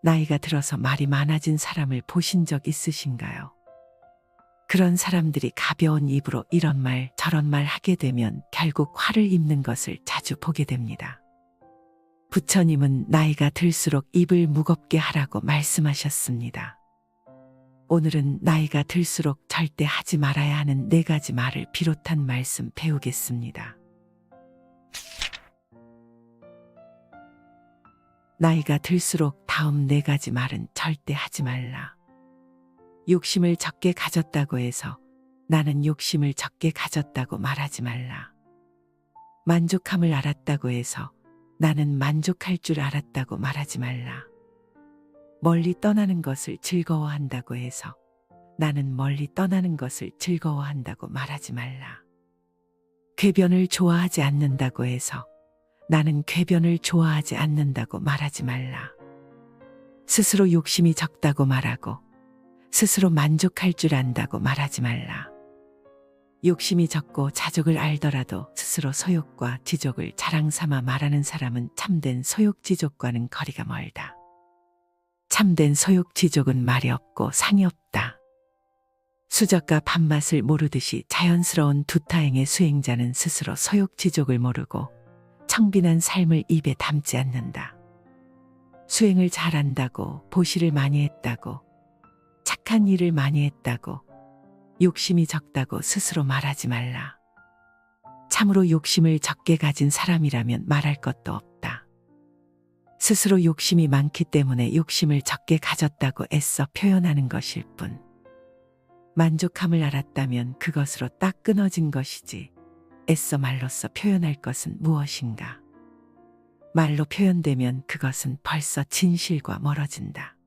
나이가 들어서 말이 많아진 사람을 보신 적 있으신가요? 그런 사람들이 가벼운 입으로 이런 말 저런 말 하게 되면 결국 화를 입는 것을 자주 보게 됩니다. 부처님은 나이가 들수록 입을 무겁게 하라고 말씀하셨습니다. 오늘은 나이가 들수록 절대 하지 말아야 하는 4가지 말을 비롯한 말씀 배우겠습니다. 나이가 들수록 다음 4가지 말은 절대 하지 말라. 욕심을 적게 가졌다고 해서 나는 욕심을 적게 가졌다고 말하지 말라. 만족함을 알았다고 해서 나는 만족할 줄 알았다고 말하지 말라. 멀리 떠나는 것을 즐거워한다고 해서 나는 멀리 떠나는 것을 즐거워한다고 말하지 말라. 궤변을 좋아하지 않는다고 해서 나는 궤변을 좋아하지 않는다고 말하지 말라. 스스로 욕심이 적다고 말하고 스스로 만족할 줄 안다고 말하지 말라. 욕심이 적고 자족을 알더라도 스스로 소욕과 지족을 자랑삼아 말하는 사람은 참된 소욕지족과는 거리가 멀다. 참된 소욕지족은 말이 없고 상이 없다. 수저가 밥맛을 모르듯이 자연스러운 두타행의 수행자는 스스로 소욕지족을 모르고 청빈한 삶을 입에 담지 않는다. 수행을 잘한다고 보시를 많이 했다고 착한 일을 많이 했다고 욕심이 적다고 스스로 말하지 말라. 참으로 욕심을 적게 가진 사람이라면 말할 것도 없다. 스스로 욕심이 많기 때문에 욕심을 적게 가졌다고 애써 표현하는 것일 뿐. 만족함을 알았다면 그것으로 딱 끊어진 것이지 애써 말로써 표현할 것은 무엇인가. 말로 표현되면 그것은 벌써 진실과 멀어진다.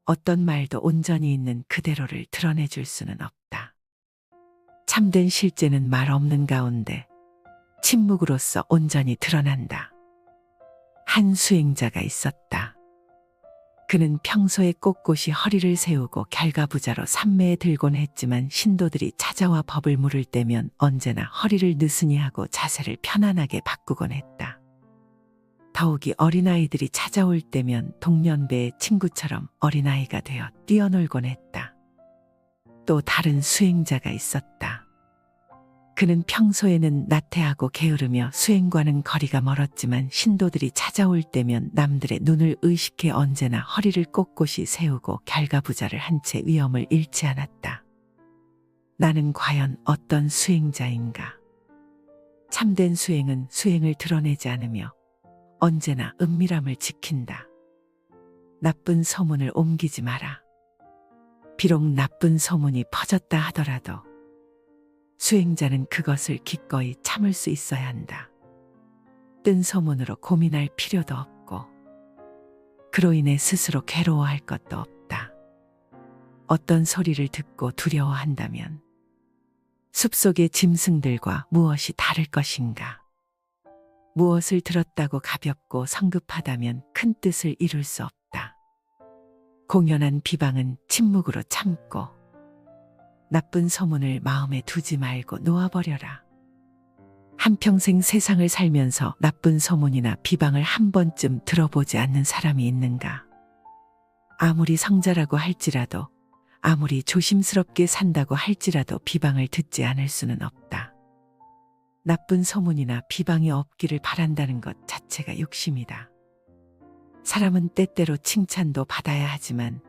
어떤 말도 온전히 있는 그대로를 드러내줄 수는 없다. 참된 실제는 말 없는 가운데 침묵으로써 온전히 드러난다. 한 수행자가 있었다. 그는 평소에 꼿꼿이 허리를 세우고 결가부자로 삼매에 들곤 했지만 신도들이 찾아와 법을 물을 때면 언제나 허리를 느슨히 하고 자세를 편안하게 바꾸곤 했다. 더욱이 어린아이들이 찾아올 때면 동년배의 친구처럼 어린아이가 되어 뛰어놀곤 했다. 또 다른 수행자가 있었다. 그는 평소에는 나태하고 게으르며 수행과는 거리가 멀었지만 신도들이 찾아올 때면 남들의 눈을 의식해 언제나 허리를 꼿꼿이 세우고 결가부자를 한 채 위엄을 잃지 않았다. 나는 과연 어떤 수행자인가? 참된 수행은 수행을 드러내지 않으며 언제나 은밀함을 지킨다. 나쁜 소문을 옮기지 마라. 비록 나쁜 소문이 퍼졌다 하더라도 수행자는 그것을 기꺼이 참을 수 있어야 한다. 뜬 소문으로 고민할 필요도 없고 그로 인해 스스로 괴로워할 것도 없다. 어떤 소리를 듣고 두려워한다면 숲속의 짐승들과 무엇이 다를 것인가? 무엇을 들었다고 가볍고 성급하다면 큰 뜻을 이룰 수 없다. 공연한 비방은 침묵으로 참고 나쁜 소문을 마음에 두지 말고 놓아버려라. 한평생 세상을 살면서 나쁜 소문이나 비방을 한 번쯤 들어보지 않는 사람이 있는가? 아무리 성자라고 할지라도 아무리 조심스럽게 산다고 할지라도 비방을 듣지 않을 수는 없다. 나쁜 소문이나 비방이 없기를 바란다는 것 자체가 욕심이다. 사람은 때때로 칭찬도 받아야 하지만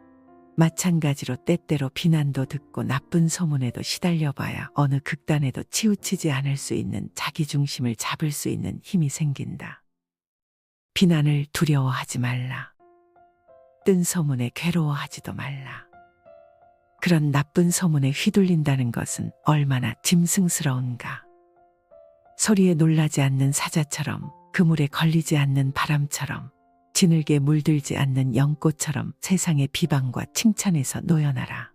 마찬가지로 때때로 비난도 듣고 나쁜 소문에도 시달려봐야 어느 극단에도 치우치지 않을 수 있는 자기중심을 잡을 수 있는 힘이 생긴다. 비난을 두려워하지 말라. 뜬 소문에 괴로워하지도 말라. 그런 나쁜 소문에 휘둘린다는 것은 얼마나 짐승스러운가. 소리에 놀라지 않는 사자처럼 그물에 걸리지 않는 바람처럼 지늘게 물들지 않는 연꽃처럼 세상의 비방과 칭찬에서 놓여나라.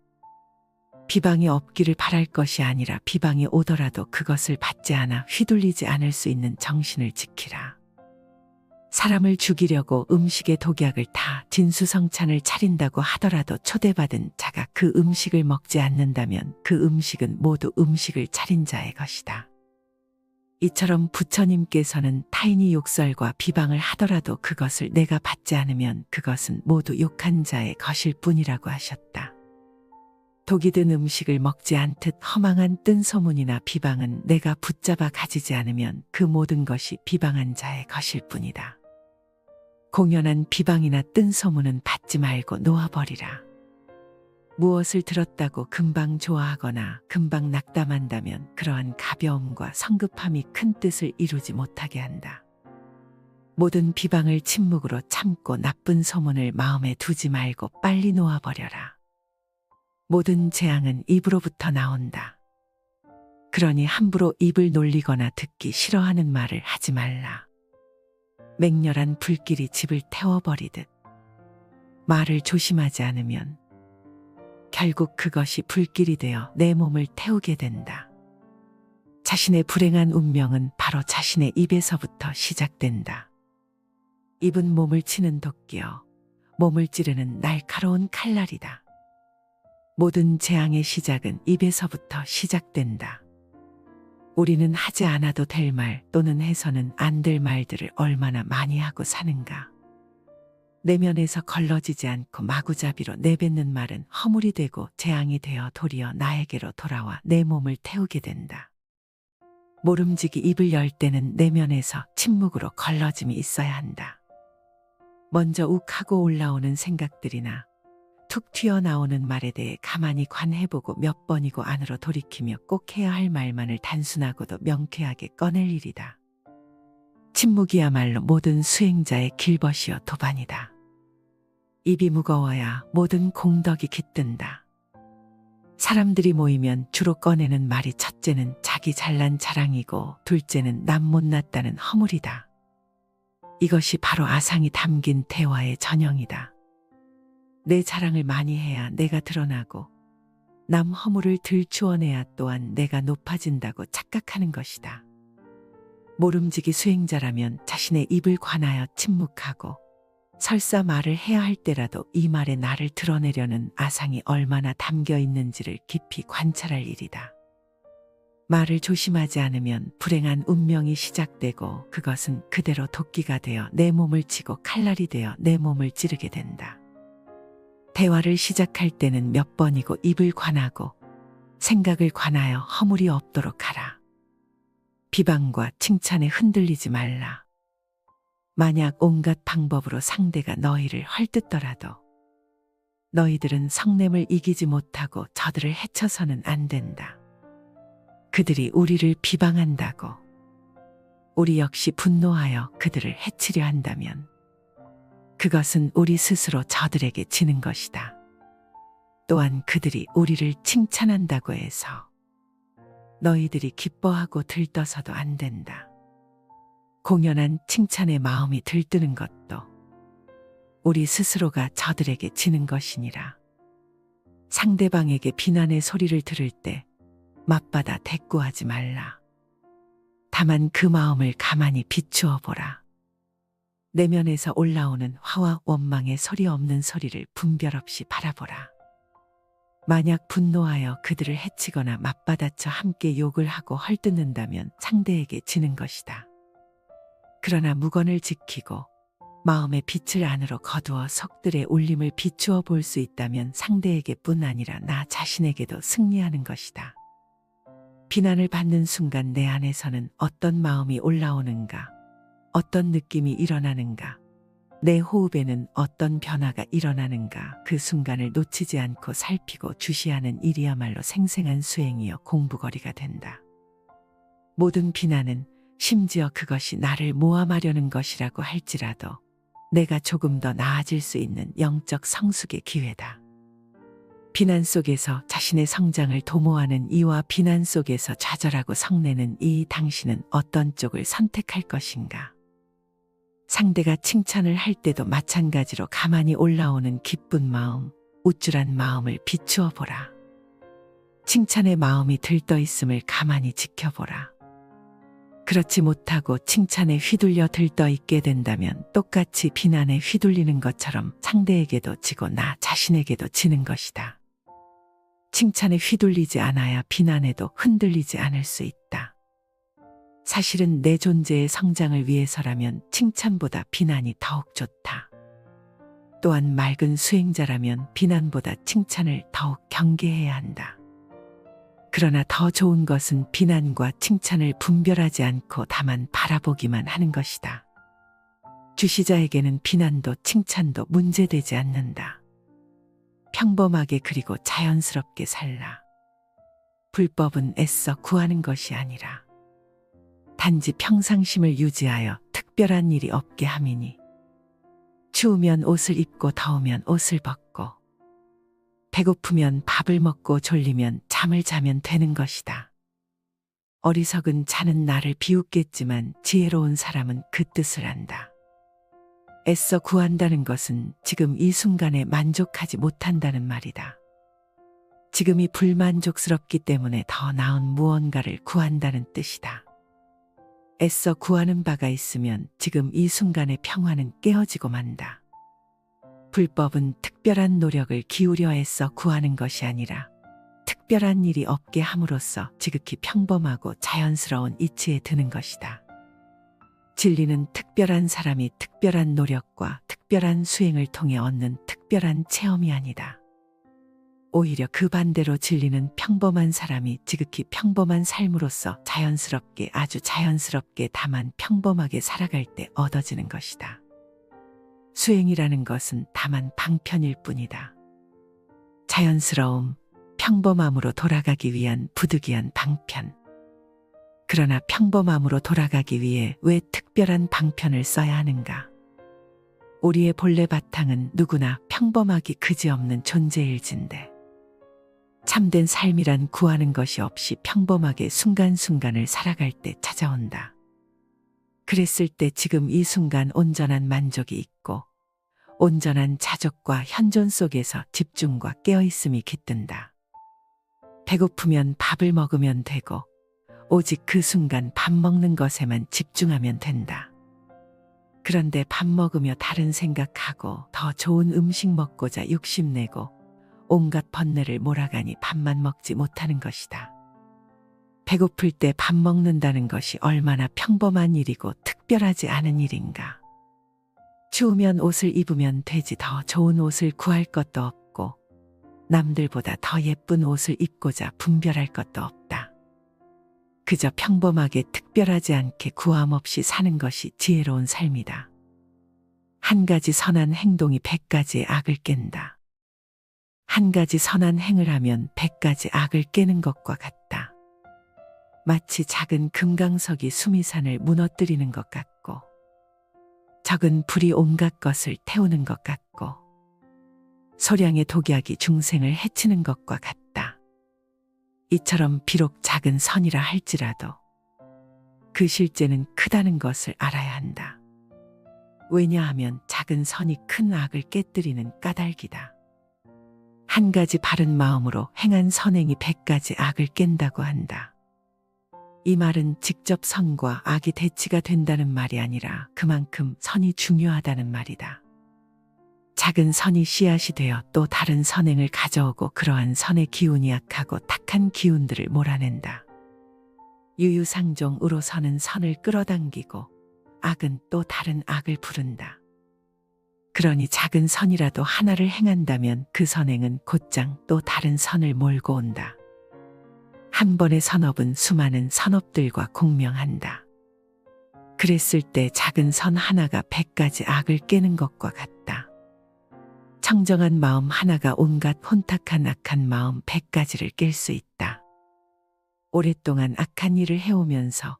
비방이 없기를 바랄 것이 아니라 비방이 오더라도 그것을 받지 않아 휘둘리지 않을 수 있는 정신을 지키라. 사람을 죽이려고 음식에 독약을 타 진수성찬을 차린다고 하더라도 초대받은 자가 그 음식을 먹지 않는다면 그 음식은 모두 음식을 차린 자의 것이다. 이처럼 부처님께서는 타인이 욕설과 비방을 하더라도 그것을 내가 받지 않으면 그것은 모두 욕한 자의 것일 뿐이라고 하셨다. 독이 든 음식을 먹지 않듯 허망한 뜬 소문이나 비방은 내가 붙잡아 가지지 않으면 그 모든 것이 비방한 자의 것일 뿐이다. 공연한 비방이나 뜬 소문은 받지 말고 놓아버리라. 무엇을 들었다고 금방 좋아하거나 금방 낙담한다면 그러한 가벼움과 성급함이 큰 뜻을 이루지 못하게 한다. 모든 비방을 침묵으로 참고 나쁜 소문을 마음에 두지 말고 빨리 놓아버려라. 모든 재앙은 입으로부터 나온다. 그러니 함부로 입을 놀리거나 듣기 싫어하는 말을 하지 말라. 맹렬한 불길이 집을 태워버리듯 말을 조심하지 않으면 결국 그것이 불길이 되어 내 몸을 태우게 된다. 자신의 불행한 운명은 바로 자신의 입에서부터 시작된다. 입은 몸을 치는 도끼여 몸을 찌르는 날카로운 칼날이다. 모든 재앙의 시작은 입에서부터 시작된다. 우리는 하지 않아도 될 말 또는 해서는 안 될 말들을 얼마나 많이 하고 사는가. 내면에서 걸러지지 않고 마구잡이로 내뱉는 말은 허물이 되고 재앙이 되어 도리어 나에게로 돌아와 내 몸을 태우게 된다. 모름지기 입을 열 때는 내면에서 침묵으로 걸러짐이 있어야 한다. 먼저 욱하고 올라오는 생각들이나 툭 튀어나오는 말에 대해 가만히 관해보고 몇 번이고 안으로 돌이키며 꼭 해야 할 말만을 단순하고도 명쾌하게 꺼낼 일이다. 침묵이야말로 모든 수행자의 길벗이요 도반이다. 입이 무거워야 모든 공덕이 깃든다. 사람들이 모이면 주로 꺼내는 말이 첫째는 자기 잘난 자랑이고 둘째는 남 못났다는 허물이다. 이것이 바로 아상이 담긴 대화의 전형이다. 내 자랑을 많이 해야 내가 드러나고 남 허물을 들추어내야 또한 내가 높아진다고 착각하는 것이다. 모름지기 수행자라면 자신의 입을 관하여 침묵하고 설사 말을 해야 할 때라도 이 말에 나를 드러내려는 아상이 얼마나 담겨 있는지를 깊이 관찰할 일이다. 말을 조심하지 않으면 불행한 운명이 시작되고 그것은 그대로 도끼가 되어 내 몸을 치고 칼날이 되어 내 몸을 찌르게 된다. 대화를 시작할 때는 몇 번이고 입을 관하고 생각을 관하여 허물이 없도록 하라. 비방과 칭찬에 흔들리지 말라. 만약 온갖 방법으로 상대가 너희를 헐뜯더라도 너희들은 성냄을 이기지 못하고 저들을 해쳐서는 안 된다. 그들이 우리를 비방한다고 우리 역시 분노하여 그들을 해치려 한다면 그것은 우리 스스로 저들에게 지는 것이다. 또한 그들이 우리를 칭찬한다고 해서 너희들이 기뻐하고 들떠서도 안 된다. 공연한 칭찬에 마음이 들뜨는 것도 우리 스스로가 저들에게 지는 것이니라. 상대방에게 비난의 소리를 들을 때 맞받아 대꾸하지 말라. 다만 그 마음을 가만히 비추어 보라. 내면에서 올라오는 화와 원망의 소리 없는 소리를 분별 없이 바라보라. 만약 분노하여 그들을 해치거나 맞받아쳐 함께 욕을 하고 헐뜯는다면 상대에게 지는 것이다. 그러나 무건을 지키고 마음의 빛을 안으로 거두어 속들의 울림을 비추어 볼 수 있다면 상대에게뿐 아니라 나 자신에게도 승리하는 것이다. 비난을 받는 순간 내 안에서는 어떤 마음이 올라오는가, 어떤 느낌이 일어나는가, 내 호흡에는 어떤 변화가 일어나는가 그 순간을 놓치지 않고 살피고 주시하는 일이야말로 생생한 수행이여 공부거리가 된다. 모든 비난은 심지어 그것이 나를 모함하려는 것이라고 할지라도 내가 조금 더 나아질 수 있는 영적 성숙의 기회다. 비난 속에서 자신의 성장을 도모하는 이와 비난 속에서 좌절하고 성내는 이 당신은 어떤 쪽을 선택할 것인가? 상대가 칭찬을 할 때도 마찬가지로 가만히 올라오는 기쁜 마음, 우쭐한 마음을 비추어 보라. 칭찬의 마음이 들떠 있음을 가만히 지켜보라. 그렇지 못하고 칭찬에 휘둘려 들떠 있게 된다면 똑같이 비난에 휘둘리는 것처럼 상대에게도 지고 나 자신에게도 지는 것이다. 칭찬에 휘둘리지 않아야 비난에도 흔들리지 않을 수 있다. 사실은 내 존재의 성장을 위해서라면 칭찬보다 비난이 더욱 좋다. 또한 맑은 수행자라면 비난보다 칭찬을 더욱 경계해야 한다. 그러나 더 좋은 것은 비난과 칭찬을 분별하지 않고 다만 바라보기만 하는 것이다. 주시자에게는 비난도 칭찬도 문제되지 않는다. 평범하게 그리고 자연스럽게 살라. 불법은 애써 구하는 것이 아니라 단지 평상심을 유지하여 특별한 일이 없게 함이니 추우면 옷을 입고 더우면 옷을 벗고 배고프면 밥을 먹고 졸리면 잠을 자면 되는 것이다. 어리석은 자는 나를 비웃겠지만 지혜로운 사람은 그 뜻을 안다. 애써 구한다는 것은 지금 이 순간에 만족하지 못한다는 말이다. 지금이 불만족스럽기 때문에 더 나은 무언가를 구한다는 뜻이다. 애써 구하는 바가 있으면 지금 이 순간의 평화는 깨어지고 만다. 불법은 특별한 노력을 기울여 애써 구하는 것이 아니라 특별한 일이 없게 함으로써 지극히 평범하고 자연스러운 이치에 드는 것이다. 진리는 특별한 사람이 특별한 노력과 특별한 수행을 통해 얻는 특별한 체험이 아니다. 오히려 그 반대로 진리는 평범한 사람이 지극히 평범한 삶으로서 자연스럽게 아주 자연스럽게 다만 평범하게 살아갈 때 얻어지는 것이다. 수행이라는 것은 다만 방편일 뿐이다. 자연스러움, 평범함으로 돌아가기 위한 부득이한 방편. 그러나 평범함으로 돌아가기 위해 왜 특별한 방편을 써야 하는가? 우리의 본래 바탕은 누구나 평범하기 그지없는 존재일진데 참된 삶이란 구하는 것이 없이 평범하게 순간순간을 살아갈 때 찾아온다. 그랬을 때 지금 이 순간 온전한 만족이 있고 온전한 자족과 현존 속에서 집중과 깨어있음이 깃든다. 배고프면 밥을 먹으면 되고 오직 그 순간 밥 먹는 것에만 집중하면 된다. 그런데 밥 먹으며 다른 생각하고 더 좋은 음식 먹고자 욕심내고 온갖 번뇌를 몰아가니 밥만 먹지 못하는 것이다. 배고플 때 밥 먹는다는 것이 얼마나 평범한 일이고 특별하지 않은 일인가. 추우면 옷을 입으면 되지 더 좋은 옷을 구할 것도 없고 남들보다 더 예쁜 옷을 입고자 분별할 것도 없다. 그저 평범하게 특별하지 않게 구함 없이 사는 것이 지혜로운 삶이다. 한 가지 선한 행동이 100가지의 악을 깬다. 한 가지 선한 행을 하면 100가지 악을 깨는 것과 같다. 마치 작은 금강석이 수미산을 무너뜨리는 것 같고 적은 불이 온갖 것을 태우는 것 같고 소량의 독약이 중생을 해치는 것과 같다. 이처럼 비록 작은 선이라 할지라도 그 실제는 크다는 것을 알아야 한다. 왜냐하면 작은 선이 큰 악을 깨뜨리는 까닭이다. 한 가지 바른 마음으로 행한 선행이 100가지 악을 깬다고 한다. 이 말은 직접 선과 악이 대치가 된다는 말이 아니라 그만큼 선이 중요하다는 말이다. 작은 선이 씨앗이 되어 또 다른 선행을 가져오고 그러한 선의 기운이 약하고 탁한 기운들을 몰아낸다. 유유상종으로 선은 선을 끌어당기고 악은 또 다른 악을 부른다. 그러니 작은 선이라도 하나를 행한다면 그 선행은 곧장 또 다른 선을 몰고 온다. 한 번의 선업은 수많은 선업들과 공명한다. 그랬을 때 작은 선 하나가 100가지 악을 깨는 것과 같다. 청정한 마음 하나가 온갖 혼탁한 악한 마음 100가지를 깰 수 있다. 오랫동안 악한 일을 해오면서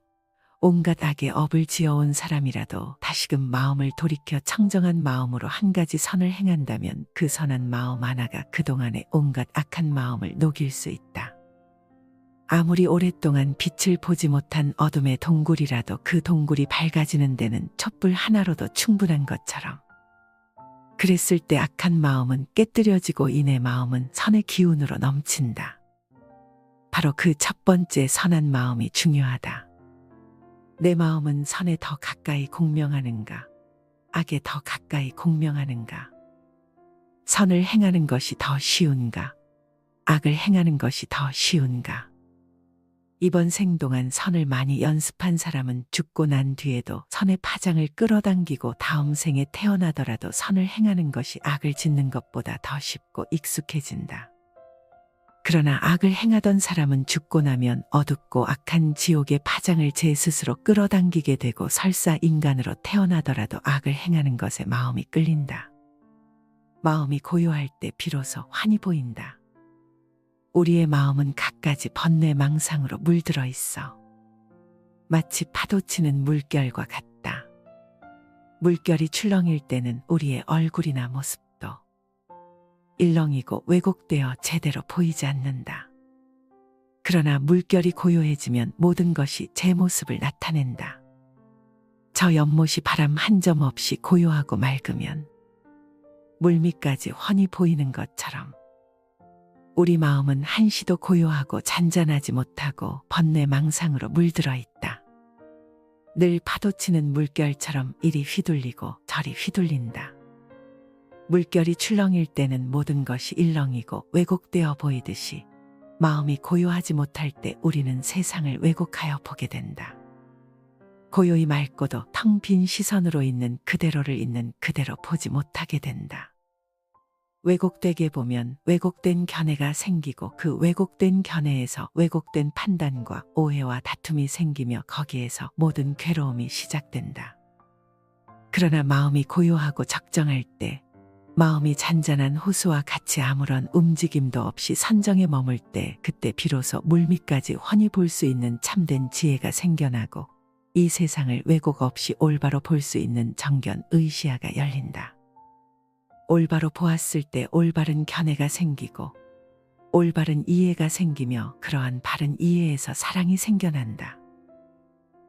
온갖 악의 업을 지어온 사람이라도 다시금 마음을 돌이켜 청정한 마음으로 한 가지 선을 행한다면 그 선한 마음 하나가 그동안의 온갖 악한 마음을 녹일 수 있다. 아무리 오랫동안 빛을 보지 못한 어둠의 동굴이라도 그 동굴이 밝아지는 데는 촛불 하나로도 충분한 것처럼 그랬을 때 악한 마음은 깨뜨려지고 이내 마음은 선의 기운으로 넘친다. 바로 그 첫 번째 선한 마음이 중요하다. 내 마음은 선에 더 가까이 공명하는가, 악에 더 가까이 공명하는가, 선을 행하는 것이 더 쉬운가, 악을 행하는 것이 더 쉬운가. 이번 생 동안 선을 많이 연습한 사람은 죽고 난 뒤에도 선의 파장을 끌어당기고 다음 생에 태어나더라도 선을 행하는 것이 악을 짓는 것보다 더 쉽고 익숙해진다. 그러나 악을 행하던 사람은 죽고 나면 어둡고 악한 지옥의 파장을 제 스스로 끌어당기게 되고 설사 인간으로 태어나더라도 악을 행하는 것에 마음이 끌린다. 마음이 고요할 때 비로소 환히 보인다. 우리의 마음은 갖가지 번뇌망상으로 물들어 있어. 마치 파도치는 물결과 같다. 물결이 출렁일 때는 우리의 얼굴이나 모습도 일렁이고 왜곡되어 제대로 보이지 않는다. 그러나 물결이 고요해지면 모든 것이 제 모습을 나타낸다. 저 연못이 바람 한 점 없이 고요하고 맑으면 물밑까지 훤히 보이는 것처럼 우리 마음은 한시도 고요하고 잔잔하지 못하고 번뇌망상으로 물들어 있다. 늘 파도치는 물결처럼 이리 휘둘리고 저리 휘둘린다. 물결이 출렁일 때는 모든 것이 일렁이고 왜곡되어 보이듯이 마음이 고요하지 못할 때 우리는 세상을 왜곡하여 보게 된다. 고요히 맑고도 텅 빈 시선으로 있는 그대로를 있는 그대로 보지 못하게 된다. 왜곡되게 보면 왜곡된 견해가 생기고 그 왜곡된 견해에서 왜곡된 판단과 오해와 다툼이 생기며 거기에서 모든 괴로움이 시작된다. 그러나 마음이 고요하고 적정할 때, 마음이 잔잔한 호수와 같이 아무런 움직임도 없이 선정에 머물 때 그때 비로소 물밑까지 훤히 볼 수 있는 참된 지혜가 생겨나고 이 세상을 왜곡 없이 올바로 볼 수 있는 정견 의시야가 열린다. 올바로 보았을 때 올바른 견해가 생기고 올바른 이해가 생기며 그러한 바른 이해에서 사랑이 생겨난다.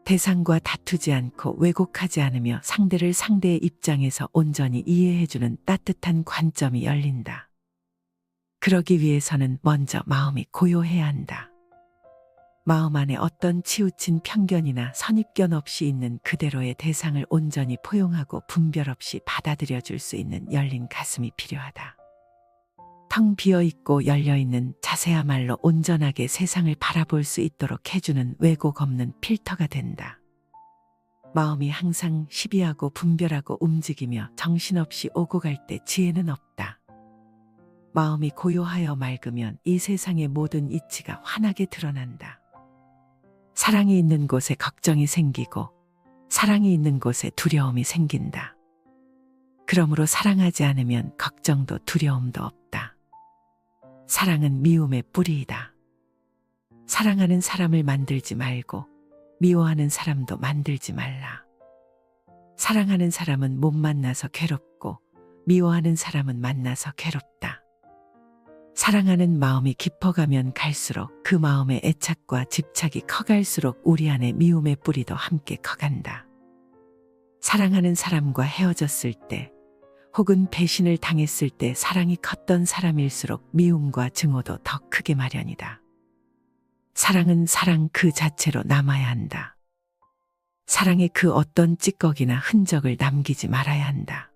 대상과 다투지 않고 왜곡하지 않으며 상대를 상대의 입장에서 온전히 이해해주는 따뜻한 관점이 열린다. 그러기 위해서는 먼저 마음이 고요해야 한다. 마음 안에 어떤 치우친 편견이나 선입견 없이 있는 그대로의 대상을 온전히 포용하고 분별 없이 받아들여 줄 수 있는 열린 가슴이 필요하다. 텅 비어있고 열려있는 자세야말로 온전하게 세상을 바라볼 수 있도록 해주는 왜곡 없는 필터가 된다. 마음이 항상 시비하고 분별하고 움직이며 정신없이 오고 갈 때 지혜는 없다. 마음이 고요하여 맑으면 이 세상의 모든 이치가 환하게 드러난다. 사랑이 있는 곳에 걱정이 생기고 사랑이 있는 곳에 두려움이 생긴다. 그러므로 사랑하지 않으면 걱정도 두려움도 없다. 사랑은 미움의 뿌리이다. 사랑하는 사람을 만들지 말고 미워하는 사람도 만들지 말라. 사랑하는 사람은 못 만나서 괴롭고 미워하는 사람은 만나서 괴롭다. 사랑하는 마음이 깊어가면 갈수록 그 마음의 애착과 집착이 커갈수록 우리 안에 미움의 뿌리도 함께 커간다. 사랑하는 사람과 헤어졌을 때 혹은 배신을 당했을 때 사랑이 컸던 사람일수록 미움과 증오도 더 크게 마련이다. 사랑은 사랑 그 자체로 남아야 한다. 사랑의 그 어떤 찌꺼기나 흔적을 남기지 말아야 한다.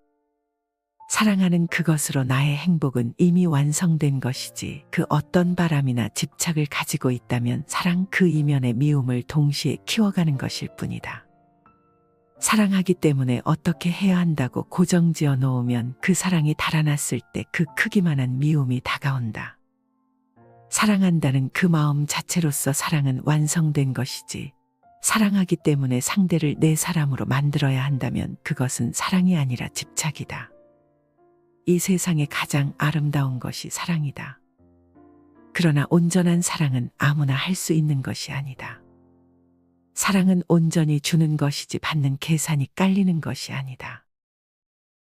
사랑하는 그것으로 나의 행복은 이미 완성된 것이지 그 어떤 바람이나 집착을 가지고 있다면 사랑 그 이면의 미움을 동시에 키워가는 것일 뿐이다. 사랑하기 때문에 어떻게 해야 한다고 고정지어 놓으면 그 사랑이 달아났을 때 그 크기만한 미움이 다가온다. 사랑한다는 그 마음 자체로서 사랑은 완성된 것이지 사랑하기 때문에 상대를 내 사람으로 만들어야 한다면 그것은 사랑이 아니라 집착이다. 이 세상에 가장 아름다운 것이 사랑이다. 그러나 온전한 사랑은 아무나 할 수 있는 것이 아니다. 사랑은 온전히 주는 것이지 받는 계산이 깔리는 것이 아니다.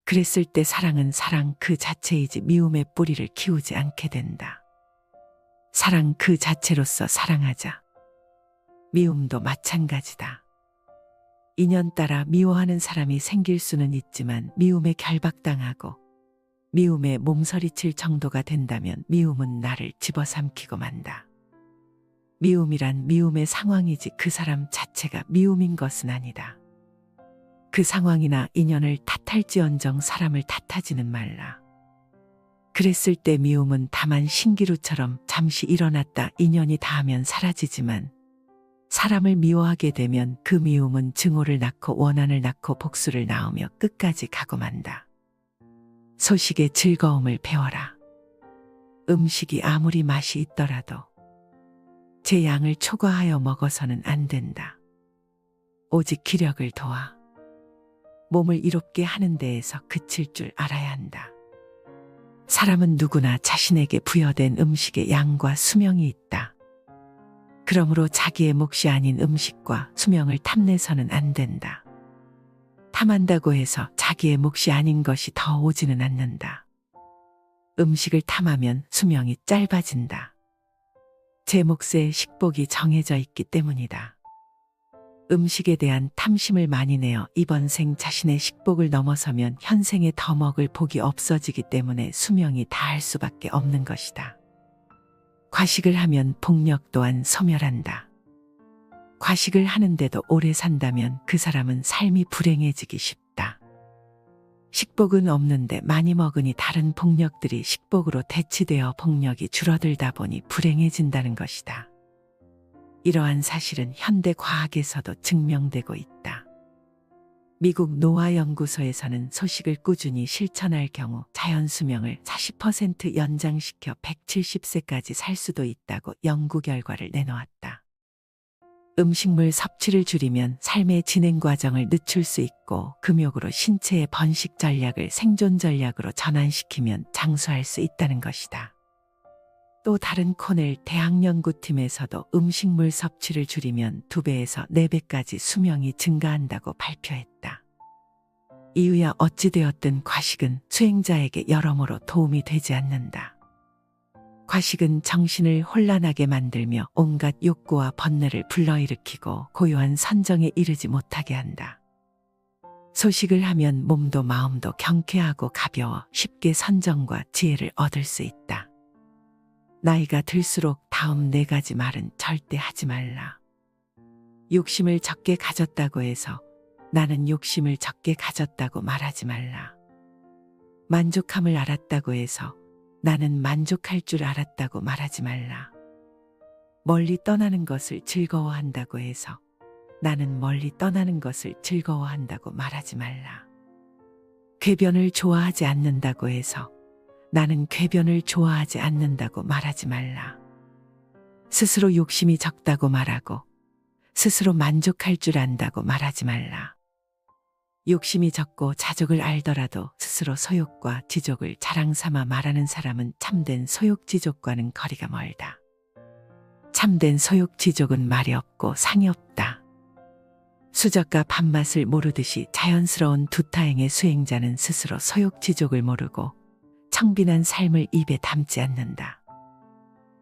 그랬을 때 사랑은 사랑 그 자체이지 미움의 뿌리를 키우지 않게 된다. 사랑 그 자체로서 사랑하자. 미움도 마찬가지다. 인연 따라 미워하는 사람이 생길 수는 있지만 미움에 결박당하고 미움에 몸서리칠 정도가 된다면 미움은 나를 집어삼키고 만다. 미움이란 미움의 상황이지 그 사람 자체가 미움인 것은 아니다. 그 상황이나 인연을 탓할지언정 사람을 탓하지는 말라. 그랬을 때 미움은 다만 신기루처럼 잠시 일어났다 인연이 닿으면 사라지지만 사람을 미워하게 되면 그 미움은 증오를 낳고 원한을 낳고 복수를 낳으며 끝까지 가고 만다. 소식의 즐거움을 배워라. 음식이 아무리 맛이 있더라도 제 양을 초과하여 먹어서는 안 된다. 오직 기력을 도와 몸을 이롭게 하는 데에서 그칠 줄 알아야 한다. 사람은 누구나 자신에게 부여된 음식의 양과 수명이 있다. 그러므로 자기의 몫이 아닌 음식과 수명을 탐내서는 안 된다. 탐한다고 해서 자기의 몫이 아닌 것이 더 오지는 않는다. 음식을 탐하면 수명이 짧아진다. 제 몫의 식복이 정해져 있기 때문이다. 음식에 대한 탐심을 많이 내어 이번 생 자신의 식복을 넘어서면 현생에 더 먹을 복이 없어지기 때문에 수명이 다할 수밖에 없는 것이다. 과식을 하면 복력 또한 소멸한다. 과식을 하는데도 오래 산다면 그 사람은 삶이 불행해지기 쉽다. 식복은 없는데 많이 먹으니 다른 복력들이 식복으로 대치되어 복력이 줄어들다 보니 불행해진다는 것이다. 이러한 사실은 현대 과학에서도 증명되고 있다. 미국 노화연구소에서는 소식을 꾸준히 실천할 경우 자연 수명을 40% 연장시켜 170세까지 살 수도 있다고 연구 결과를 내놓았다. 음식물 섭취를 줄이면 삶의 진행 과정을 늦출 수 있고 금욕으로 신체의 번식 전략을 생존 전략으로 전환시키면 장수할 수 있다는 것이다. 또 다른 코넬 대학연구팀에서도 음식물 섭취를 줄이면 2배에서 4배까지 수명이 증가한다고 발표했다. 이유야 어찌되었든 과식은 수행자에게 여러모로 도움이 되지 않는다. 과식은 정신을 혼란하게 만들며 온갖 욕구와 번뇌를 불러일으키고 고요한 선정에 이르지 못하게 한다. 소식을 하면 몸도 마음도 경쾌하고 가벼워 쉽게 선정과 지혜를 얻을 수 있다. 나이가 들수록 다음 4가지 말은 절대 하지 말라. 욕심을 적게 가졌다고 해서 나는 욕심을 적게 가졌다고 말하지 말라. 만족함을 알았다고 해서 나는 만족할 줄 알았다고 말하지 말라. 멀리 떠나는 것을 즐거워한다고 해서 나는 멀리 떠나는 것을 즐거워한다고 말하지 말라. 궤변을 좋아하지 않는다고 해서 나는 궤변을 좋아하지 않는다고 말하지 말라. 스스로 욕심이 적다고 말하고 스스로 만족할 줄 안다고 말하지 말라. 욕심이 적고 자족을 알더라도 스스로 소욕과 지족을 자랑 삼아 말하는 사람은 참된 소욕지족과는 거리가 멀다. 참된 소욕지족은 말이 없고 상이 없다. 수저가 밥맛을 모르듯이 자연스러운 두타행의 수행자는 스스로 소욕지족을 모르고 청빈한 삶을 입에 담지 않는다.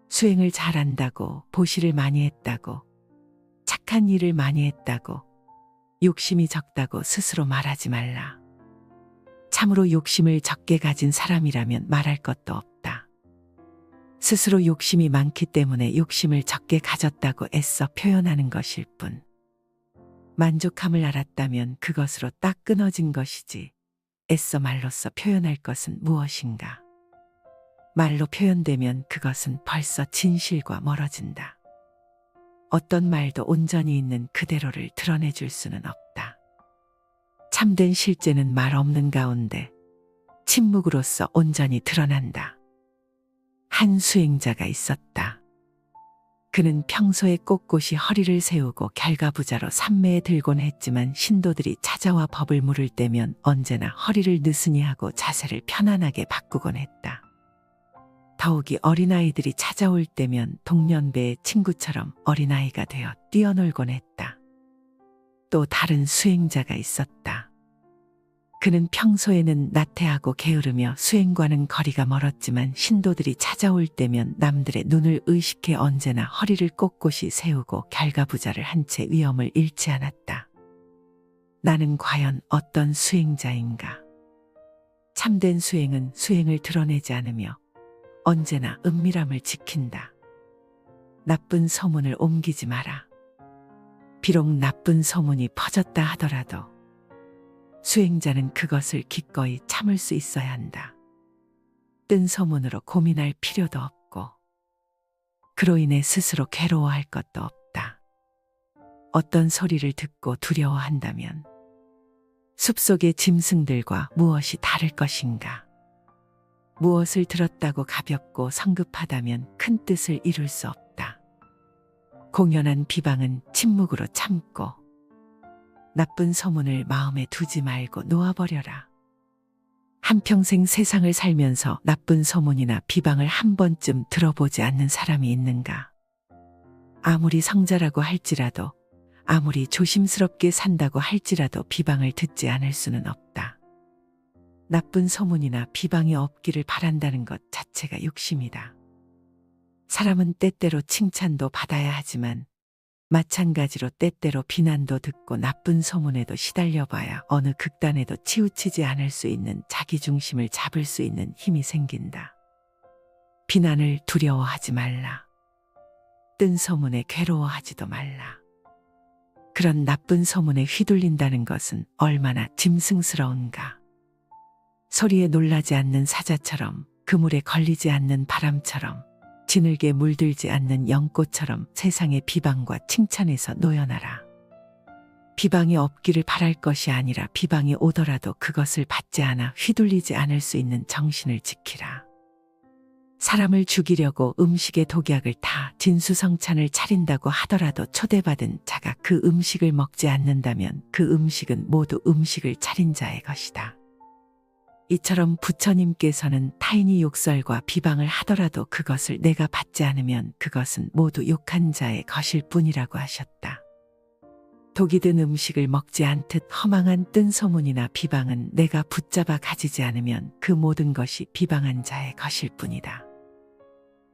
수행을 잘한다고 보시를 많이 했다고 착한 일을 많이 했다고 욕심이 적다고 스스로 말하지 말라. 참으로 욕심을 적게 가진 사람이라면 말할 것도 없다. 스스로 욕심이 많기 때문에 욕심을 적게 가졌다고 애써 표현하는 것일 뿐. 만족함을 알았다면 그것으로 딱 끊어진 것이지 애써 말로써 표현할 것은 무엇인가. 말로 표현되면 그것은 벌써 진실과 멀어진다. 어떤 말도 온전히 있는 그대로를 드러내줄 수는 없다. 참된 실제는 말 없는 가운데 침묵으로써 온전히 드러난다. 한 수행자가 있었다. 그는 평소에 꼿꼿이 허리를 세우고 결가부자로 삼매에 들곤 했지만 신도들이 찾아와 법을 물을 때면 언제나 허리를 느슨히 하고 자세를 편안하게 바꾸곤 했다. 더욱이 어린아이들이 찾아올 때면 동년배의 친구처럼 어린아이가 되어 뛰어놀곤 했다. 또 다른 수행자가 있었다. 그는 평소에는 나태하고 게으르며 수행과는 거리가 멀었지만 신도들이 찾아올 때면 남들의 눈을 의식해 언제나 허리를 꼿꼿이 세우고 결가부자를 한 채 위엄을 잃지 않았다. 나는 과연 어떤 수행자인가? 참된 수행은 수행을 드러내지 않으며 언제나 은밀함을 지킨다. 나쁜 소문을 옮기지 마라. 비록 나쁜 소문이 퍼졌다 하더라도 수행자는 그것을 기꺼이 참을 수 있어야 한다. 뜬 소문으로 고민할 필요도 없고 그로 인해 스스로 괴로워할 것도 없다. 어떤 소리를 듣고 두려워한다면 숲속의 짐승들과 무엇이 다를 것인가? 무엇을 들었다고 가볍고 성급하다면 큰 뜻을 이룰 수 없다. 공연한 비방은 침묵으로 참고 나쁜 소문을 마음에 두지 말고 놓아버려라. 한평생 세상을 살면서 나쁜 소문이나 비방을 한 번쯤 들어보지 않는 사람이 있는가? 아무리 성자라고 할지라도, 아무리 조심스럽게 산다고 할지라도 비방을 듣지 않을 수는 없다. 나쁜 소문이나 비방이 없기를 바란다는 것 자체가 욕심이다. 사람은 때때로 칭찬도 받아야 하지만 마찬가지로 때때로 비난도 듣고 나쁜 소문에도 시달려봐야 어느 극단에도 치우치지 않을 수 있는 자기중심을 잡을 수 있는 힘이 생긴다. 비난을 두려워하지 말라. 뜬 소문에 괴로워하지도 말라. 그런 나쁜 소문에 휘둘린다는 것은 얼마나 짐승스러운가. 소리에 놀라지 않는 사자처럼, 그물에 걸리지 않는 바람처럼, 진흙에 물들지 않는 연꽃처럼 세상의 비방과 칭찬에서 놓여나라. 비방이 없기를 바랄 것이 아니라 비방이 오더라도 그것을 받지 않아 휘둘리지 않을 수 있는 정신을 지키라. 사람을 죽이려고 음식에 독약을 타 진수성찬을 차린다고 하더라도 초대받은 자가 그 음식을 먹지 않는다면 그 음식은 모두 음식을 차린 자의 것이다. 이처럼 부처님께서는 타인이 욕설과 비방을 하더라도 그것을 내가 받지 않으면 그것은 모두 욕한 자의 것일 뿐이라고 하셨다. 독이 든 음식을 먹지 않듯 허망한 뜬 소문이나 비방은 내가 붙잡아 가지지 않으면 그 모든 것이 비방한 자의 것일 뿐이다.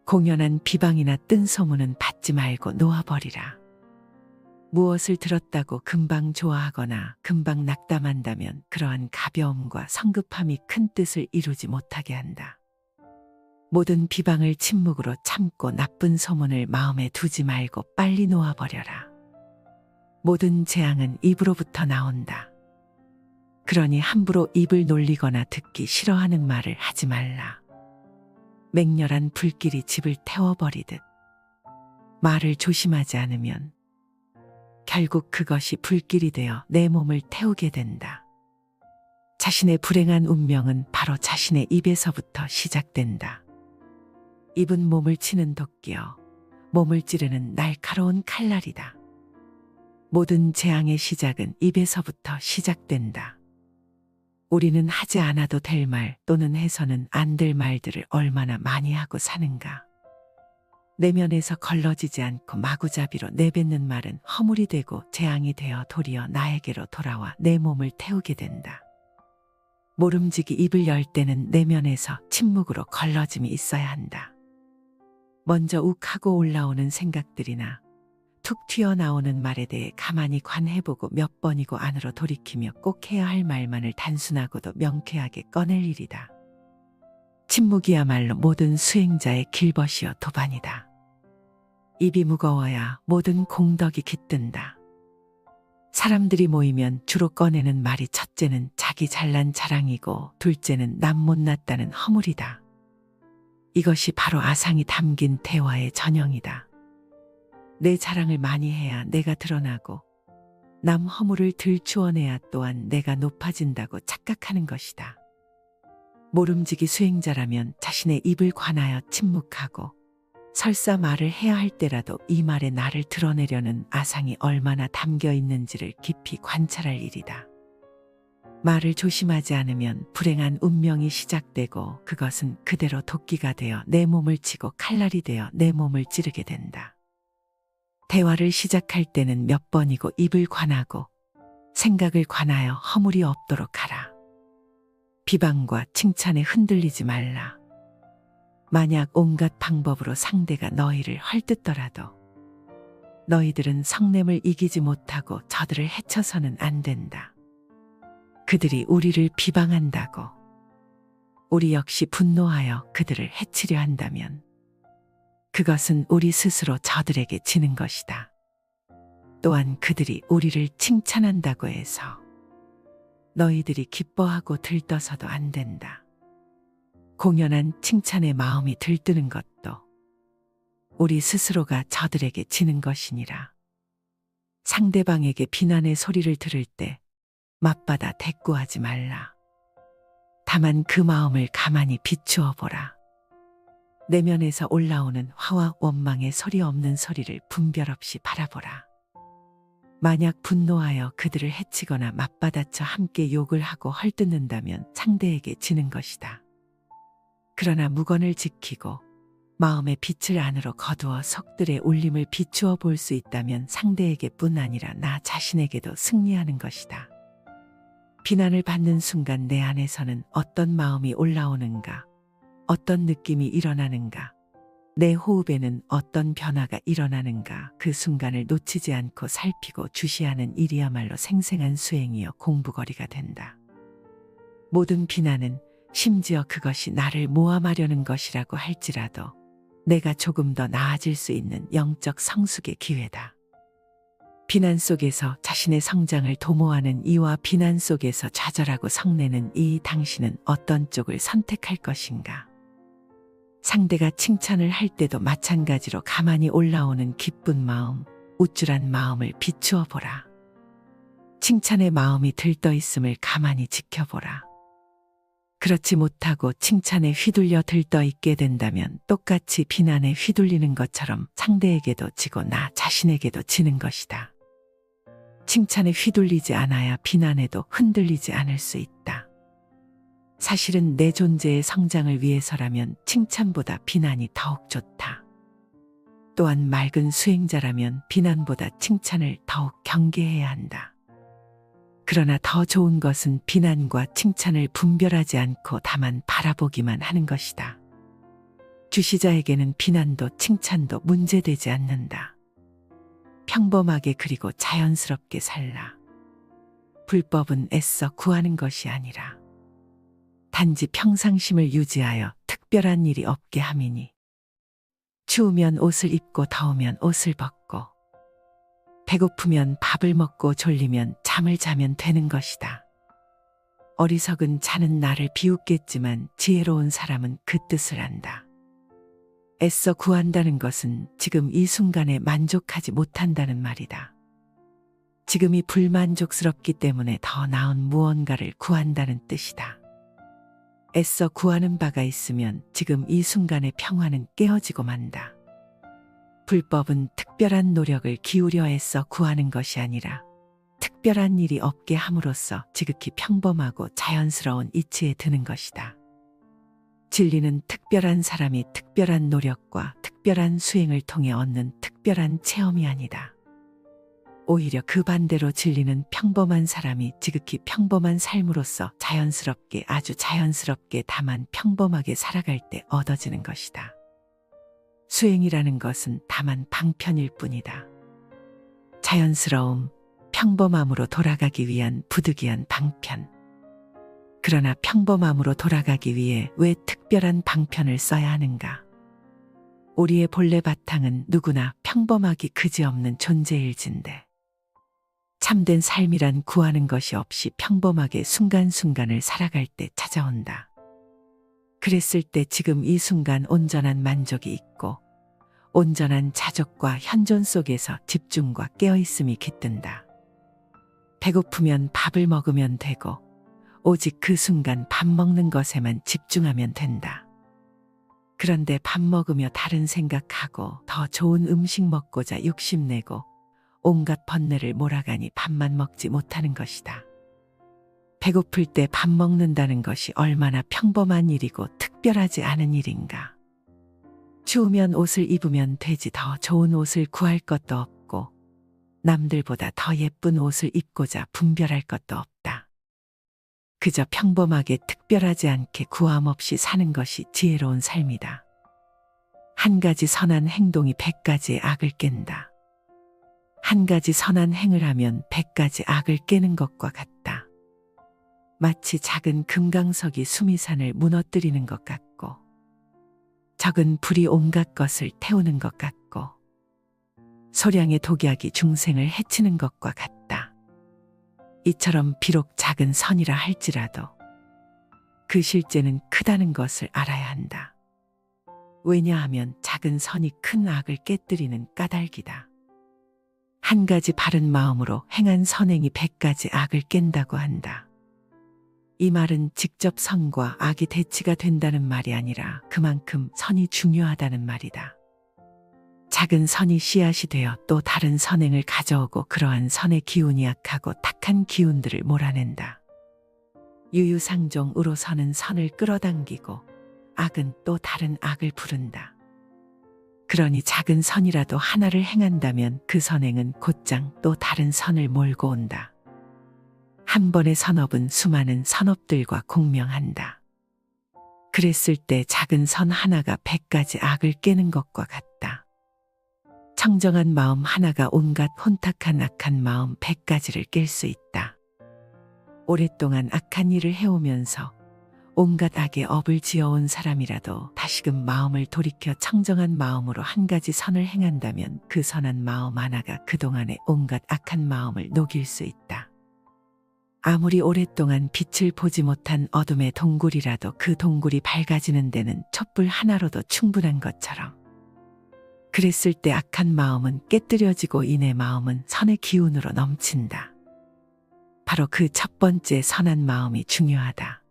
공연한 비방이나 뜬 소문은 받지 말고 놓아버리라. 무엇을 들었다고 금방 좋아하거나 금방 낙담한다면 그러한 가벼움과 성급함이 큰 뜻을 이루지 못하게 한다. 모든 비방을 침묵으로 참고 나쁜 소문을 마음에 두지 말고 빨리 놓아버려라. 모든 재앙은 입으로부터 나온다. 그러니 함부로 입을 놀리거나 듣기 싫어하는 말을 하지 말라. 맹렬한 불길이 집을 태워버리듯 말을 조심하지 않으면 결국 그것이 불길이 되어 내 몸을 태우게 된다. 자신의 불행한 운명은 바로 자신의 입에서부터 시작된다. 입은 몸을 치는 도끼여 몸을 찌르는 날카로운 칼날이다. 모든 재앙의 시작은 입에서부터 시작된다. 우리는 하지 않아도 될 말 또는 해서는 안 될 말들을 얼마나 많이 하고 사는가. 내면에서 걸러지지 않고 마구잡이로 내뱉는 말은 허물이 되고 재앙이 되어 도리어 나에게로 돌아와 내 몸을 태우게 된다. 모름지기 입을 열 때는 내면에서 침묵으로 걸러짐이 있어야 한다. 먼저 욱하고 올라오는 생각들이나 툭 튀어나오는 말에 대해 가만히 관해보고 몇 번이고 안으로 돌이키며 꼭 해야 할 말만을 단순하고도 명쾌하게 꺼낼 일이다. 침묵이야말로 모든 수행자의 길벗이요 도반이다. 입이 무거워야 모든 공덕이 깃든다. 사람들이 모이면 주로 꺼내는 말이 첫째는 자기 잘난 자랑이고 둘째는 남 못났다는 허물이다. 이것이 바로 아상이 담긴 대화의 전형이다. 내 자랑을 많이 해야 내가 드러나고 남 허물을 들추어내야 또한 내가 높아진다고 착각하는 것이다. 모름지기 수행자라면 자신의 입을 관하여 침묵하고 설사 말을 해야 할 때라도 이 말에 나를 드러내려는 아상이 얼마나 담겨 있는지를 깊이 관찰할 일이다. 말을 조심하지 않으면 불행한 운명이 시작되고 그것은 그대로 도끼가 되어 내 몸을 치고 칼날이 되어 내 몸을 찌르게 된다. 대화를 시작할 때는 몇 번이고 입을 관하고 생각을 관하여 허물이 없도록 하라. 비방과 칭찬에 흔들리지 말라. 만약 온갖 방법으로 상대가 너희를 헐뜯더라도 너희들은 성냄을 이기지 못하고 저들을 해쳐서는 안 된다. 그들이 우리를 비방한다고 우리 역시 분노하여 그들을 해치려 한다면 그것은 우리 스스로 저들에게 지는 것이다. 또한 그들이 우리를 칭찬한다고 해서 너희들이 기뻐하고 들떠서도 안 된다. 공연한 칭찬에 마음이 들뜨는 것도 우리 스스로가 저들에게 지는 것이니라. 상대방에게 비난의 소리를 들을 때 맞받아 대꾸하지 말라. 다만 그 마음을 가만히 비추어 보라. 내면에서 올라오는 화와 원망의 소리 없는 소리를 분별 없이 바라보라. 만약 분노하여 그들을 해치거나 맞받아쳐 함께 욕을 하고 헐뜯는다면 상대에게 지는 것이다. 그러나 무건을 지키고 마음의 빛을 안으로 거두어 속들의 울림을 비추어 볼 수 있다면 상대에게뿐 아니라 나 자신에게도 승리하는 것이다. 비난을 받는 순간 내 안에서는 어떤 마음이 올라오는가, 어떤 느낌이 일어나는가, 내 호흡에는 어떤 변화가 일어나는가, 그 순간을 놓치지 않고 살피고 주시하는 일이야말로 생생한 수행이여 공부거리가 된다. 모든 비난은 심지어 그것이 나를 모함하려는 것이라고 할지라도 내가 조금 더 나아질 수 있는 영적 성숙의 기회다. 비난 속에서 자신의 성장을 도모하는 이와 비난 속에서 좌절하고 성내는 이, 당신은 어떤 쪽을 선택할 것인가? 상대가 칭찬을 할 때도 마찬가지로 가만히 올라오는 기쁜 마음, 우쭐한 마음을 비추어 보라. 칭찬의 마음이 들떠 있음을 가만히 지켜보라. 그렇지 못하고 칭찬에 휘둘려 들떠 있게 된다면 똑같이 비난에 휘둘리는 것처럼 상대에게도 지고 나 자신에게도 지는 것이다. 칭찬에 휘둘리지 않아야 비난에도 흔들리지 않을 수 있다. 사실은 내 존재의 성장을 위해서라면 칭찬보다 비난이 더욱 좋다. 또한 맑은 수행자라면 비난보다 칭찬을 더욱 경계해야 한다. 그러나 더 좋은 것은 비난과 칭찬을 분별하지 않고 다만 바라보기만 하는 것이다. 주시자에게는 비난도 칭찬도 문제되지 않는다. 평범하게 그리고 자연스럽게 살라. 불법은 애써 구하는 것이 아니라 단지 평상심을 유지하여 특별한 일이 없게 함이니 추우면 옷을 입고 더우면 옷을 벗고 배고프면 밥을 먹고 졸리면 잠을 자면 되는 것이다. 어리석은 자는 나를 비웃겠지만 지혜로운 사람은 그 뜻을 안다. 애써 구한다는 것은 지금 이 순간에 만족하지 못한다는 말이다. 지금이 불만족스럽기 때문에 더 나은 무언가를 구한다는 뜻이다. 애써 구하는 바가 있으면 지금 이 순간의 평화는 깨어지고 만다. 불법은 특별한 노력을 기울여 애써 구하는 것이 아니라 특별한 일이 없게 함으로써 지극히 평범하고 자연스러운 이치에 드는 것이다. 진리는 특별한 사람이 특별한 노력과 특별한 수행을 통해 얻는 특별한 체험이 아니다. 오히려 그 반대로 진리는 평범한 사람이 지극히 평범한 삶으로서 자연스럽게 아주 자연스럽게 다만 평범하게 살아갈 때 얻어지는 것이다. 수행이라는 것은 다만 방편일 뿐이다. 자연스러움, 평범함으로 돌아가기 위한 부득이한 방편. 그러나 평범함으로 돌아가기 위해 왜 특별한 방편을 써야 하는가? 우리의 본래 바탕은 누구나 평범하기 그지없는 존재일진데 참된 삶이란 구하는 것이 없이 평범하게 순간순간을 살아갈 때 찾아온다. 그랬을 때 지금 이 순간 온전한 만족이 있고 온전한 자족과 현존 속에서 집중과 깨어있음이 깃든다. 배고프면 밥을 먹으면 되고 오직 그 순간 밥 먹는 것에만 집중하면 된다. 그런데 밥 먹으며 다른 생각하고 더 좋은 음식 먹고자 욕심내고 온갖 번뇌를 몰아가니 밥만 먹지 못하는 것이다. 배고플 때 밥 먹는다는 것이 얼마나 평범한 일이고 특별하지 않은 일인가. 추우면 옷을 입으면 되지 더 좋은 옷을 구할 것도 없고 남들보다 더 예쁜 옷을 입고자 분별할 것도 없다. 그저 평범하게 특별하지 않게 구함 없이 사는 것이 지혜로운 삶이다. 한 가지 선한 행동이 100가지의 악을 깬다. 한 가지 선한 행을 하면 100가지 악을 깨는 것과 같다. 마치 작은 금강석이 수미산을 무너뜨리는 것 같고 적은 불이 온갖 것을 태우는 것 같고 소량의 독약이 중생을 해치는 것과 같다. 이처럼 비록 작은 선이라 할지라도 그 실제는 크다는 것을 알아야 한다. 왜냐하면 작은 선이 큰 악을 깨뜨리는 까닭이다. 한 가지 바른 마음으로 행한 선행이 100가지 악을 깬다고 한다. 이 말은 직접 선과 악이 대치가 된다는 말이 아니라 그만큼 선이 중요하다는 말이다. 작은 선이 씨앗이 되어 또 다른 선행을 가져오고 그러한 선의 기운이 약하고 탁한 기운들을 몰아낸다. 유유상종으로 선은 선을 끌어당기고 악은 또 다른 악을 부른다. 그러니 작은 선이라도 하나를 행한다면 그 선행은 곧장 또 다른 선을 몰고 온다. 한 번의 선업은 수많은 선업들과 공명한다. 그랬을 때 작은 선 하나가 100가지 악을 깨는 것과 같다. 청정한 마음 하나가 온갖 혼탁한 악한 마음 100가지를 깰 수 있다. 오랫동안 악한 일을 해오면서 온갖 악의 업을 지어온 사람이라도 다시금 마음을 돌이켜 청정한 마음으로 한 가지 선을 행한다면 그 선한 마음 하나가 그동안의 온갖 악한 마음을 녹일 수 있다. 아무리 오랫동안 빛을 보지 못한 어둠의 동굴이라도 그 동굴이 밝아지는 데는 촛불 하나로도 충분한 것처럼 그랬을 때 악한 마음은 깨뜨려지고 이내 마음은 선의 기운으로 넘친다. 바로 그 첫 번째 선한 마음이 중요하다.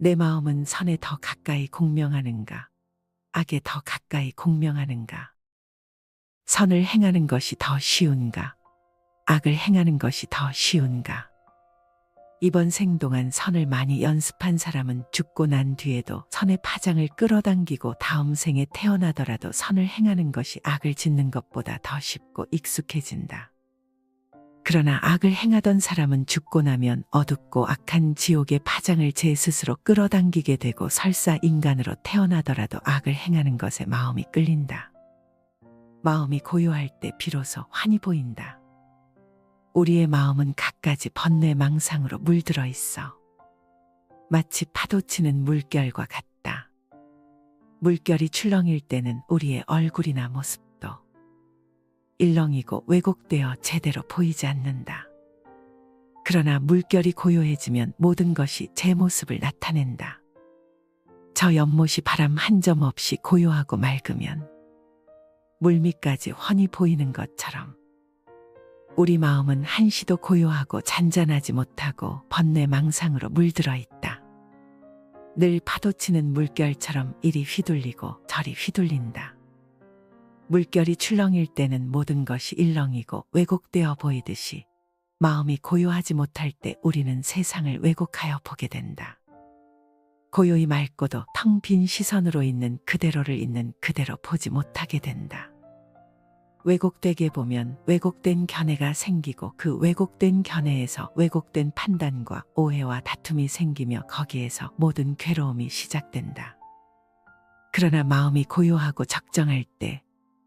내 마음은 선에 더 가까이 공명하는가, 악에 더 가까이 공명하는가? 선을 행하는 것이 더 쉬운가, 악을 행하는 것이 더 쉬운가? 이번 생 동안 선을 많이 연습한 사람은 죽고 난 뒤에도 선의 파장을 끌어당기고 다음 생에 태어나더라도 선을 행하는 것이 악을 짓는 것보다 더 쉽고 익숙해진다. 그러나 악을 행하던 사람은 죽고 나면 어둡고 악한 지옥의 파장을 제 스스로 끌어당기게 되고 설사 인간으로 태어나더라도 악을 행하는 것에 마음이 끌린다. 마음이 고요할 때 비로소 환히 보인다. 우리의 마음은 갖가지 번뇌망상으로 물들어 있어. 마치 파도치는 물결과 같다. 물결이 출렁일 때는 우리의 얼굴이나 모습도 일렁이고 왜곡되어 제대로 보이지 않는다. 그러나 물결이 고요해지면 모든 것이 제 모습을 나타낸다. 저 연못이 바람 한 점 없이 고요하고 맑으면 물밑까지 훤히 보이는 것처럼 우리 마음은 한시도 고요하고 잔잔하지 못하고 번뇌망상으로 물들어 있다. 늘 파도치는 물결처럼 이리 휘둘리고 저리 휘둘린다. 물결이 출렁일 때는 모든 것이 일렁이고 왜곡되어 보이듯이 마음이 고요하지 못할 때 우리는 세상을 왜곡하여 보게 된다. 고요히 맑고도 텅 빈 시선으로 있는 그대로를 있는 그대로 보지 못하게 된다. 왜곡되게 보면 왜곡된 견해가 생기고 그 왜곡된 견해에서 왜곡된 판단과 오해와 다툼이 생기며 거기에서 모든 괴로움이 시작된다. 그러나 마음이 고요하고 적정할 때,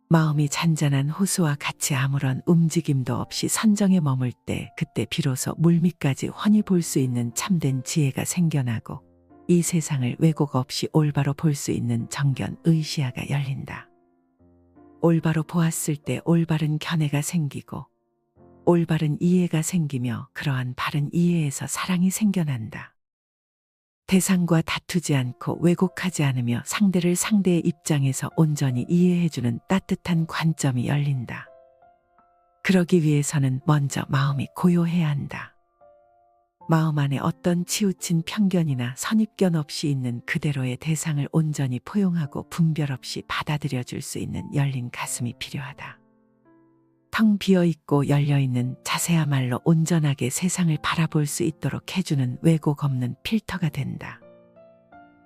마음이 잔잔한 호수와 같이 아무런 움직임도 없이 선정에 머물 때 그때 비로소 물밑까지 훤히 볼 수 있는 참된 지혜가 생겨나고 이 세상을 왜곡 없이 올바로 볼 수 있는 정견 의시야가 열린다. 올바로 보았을 때 올바른 견해가 생기고 올바른 이해가 생기며 그러한 바른 이해에서 사랑이 생겨난다. 대상과 다투지 않고 왜곡하지 않으며 상대를 상대의 입장에서 온전히 이해해주는 따뜻한 관점이 열린다. 그러기 위해서는 먼저 마음이 고요해야 한다. 마음 안에 어떤 치우친 편견이나 선입견 없이 있는 그대로의 대상을 온전히 포용하고 분별 없이 받아들여 줄 수 있는 열린 가슴이 필요하다. 텅 비어있고 열려있는 자세야말로 온전하게 세상을 바라볼 수 있도록 해주는 왜곡 없는 필터가 된다.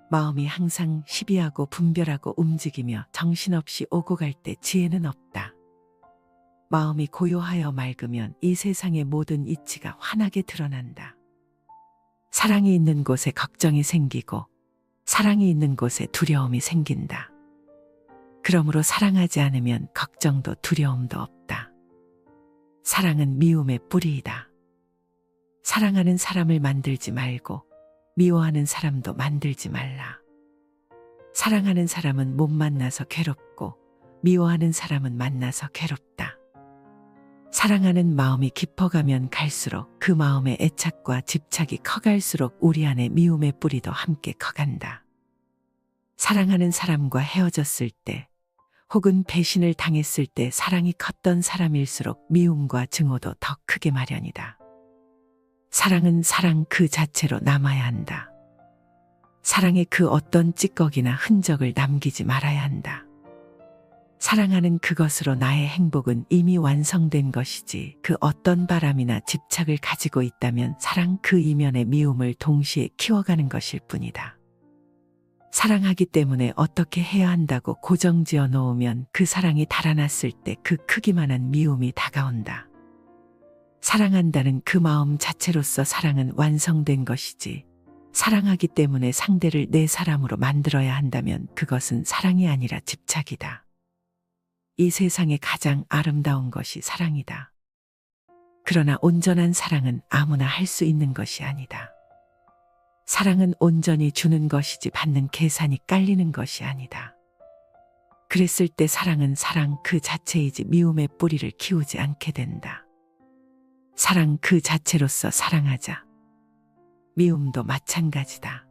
마음이 항상 시비하고 분별하고 움직이며 정신없이 오고 갈 때 지혜는 없다. 마음이 고요하여 맑으면 이 세상의 모든 이치가 환하게 드러난다. 사랑이 있는 곳에 걱정이 생기고 사랑이 있는 곳에 두려움이 생긴다. 그러므로 사랑하지 않으면 걱정도 두려움도 없다. 사랑은 미움의 뿌리이다. 사랑하는 사람을 만들지 말고 미워하는 사람도 만들지 말라. 사랑하는 사람은 못 만나서 괴롭고 미워하는 사람은 만나서 괴롭다. 사랑하는 마음이 깊어가면 갈수록 그 마음의 애착과 집착이 커갈수록 우리 안에 미움의 뿌리도 함께 커간다. 사랑하는 사람과 헤어졌을 때 혹은 배신을 당했을 때 사랑이 컸던 사람일수록 미움과 증오도 더 크게 마련이다. 사랑은 사랑 그 자체로 남아야 한다. 사랑의 그 어떤 찌꺼기나 흔적을 남기지 말아야 한다. 사랑하는 그것으로 나의 행복은 이미 완성된 것이지 그 어떤 바람이나 집착을 가지고 있다면 사랑 그 이면의 미움을 동시에 키워가는 것일 뿐이다. 사랑하기 때문에 어떻게 해야 한다고 고정지어 놓으면 그 사랑이 달아났을 때 그 크기만한 미움이 다가온다. 사랑한다는 그 마음 자체로서 사랑은 완성된 것이지 사랑하기 때문에 상대를 내 사람으로 만들어야 한다면 그것은 사랑이 아니라 집착이다. 이 세상에 가장 아름다운 것이 사랑이다. 그러나 온전한 사랑은 아무나 할 수 있는 것이 아니다. 사랑은 온전히 주는 것이지 받는 계산이 깔리는 것이 아니다. 그랬을 때 사랑은 사랑 그 자체이지 미움의 뿌리를 키우지 않게 된다. 사랑 그 자체로서 사랑하자. 미움도 마찬가지다.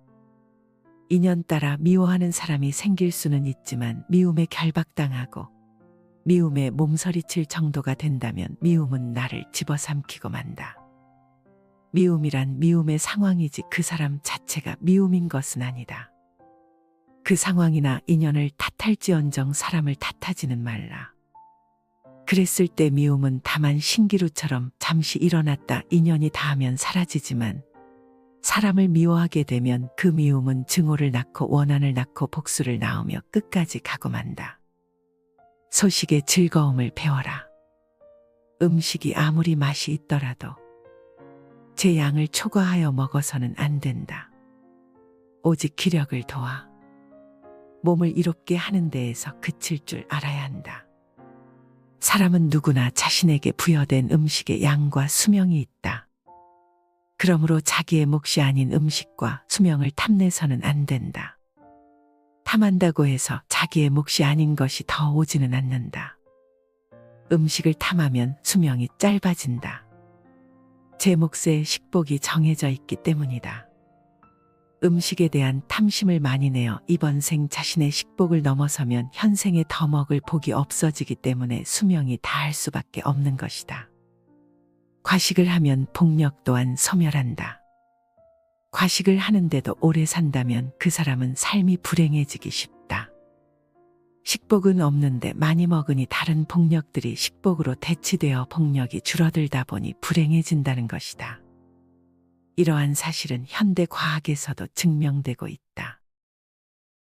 인연 따라 미워하는 사람이 생길 수는 있지만 미움에 결박당하고 미움에 몸서리칠 정도가 된다면 미움은 나를 집어삼키고 만다. 미움이란 미움의 상황이지 그 사람 자체가 미움인 것은 아니다. 그 상황이나 인연을 탓할지언정 사람을 탓하지는 말라. 그랬을 때 미움은 다만 신기루처럼 잠시 일어났다 인연이 닿으면 사라지지만 사람을 미워하게 되면 그 미움은 증오를 낳고 원한을 낳고 복수를 낳으며 끝까지 가고 만다. 소식의 즐거움을 배워라. 음식이 아무리 맛이 있더라도 제 양을 초과하여 먹어서는 안 된다. 오직 기력을 도와 몸을 이롭게 하는 데에서 그칠 줄 알아야 한다. 사람은 누구나 자신에게 부여된 음식의 양과 수명이 있다. 그러므로 자기의 몫이 아닌 음식과 수명을 탐내서는 안 된다. 탐한다고 해서 자기의 몫이 아닌 것이 더 오지는 않는다. 음식을 탐하면 수명이 짧아진다. 제 몫의 식복이 정해져 있기 때문이다. 음식에 대한 탐심을 많이 내어 이번 생 자신의 식복을 넘어서면 현생에 더 먹을 복이 없어지기 때문에 수명이 다할 수밖에 없는 것이다. 과식을 하면 복력 또한 소멸한다. 과식을 하는데도 오래 산다면 그 사람은 삶이 불행해지기 쉽다. 식복은 없는데 많이 먹으니 다른 복력들이 식복으로 대치되어 복력이 줄어들다 보니 불행해진다는 것이다. 이러한 사실은 현대 과학에서도 증명되고 있다.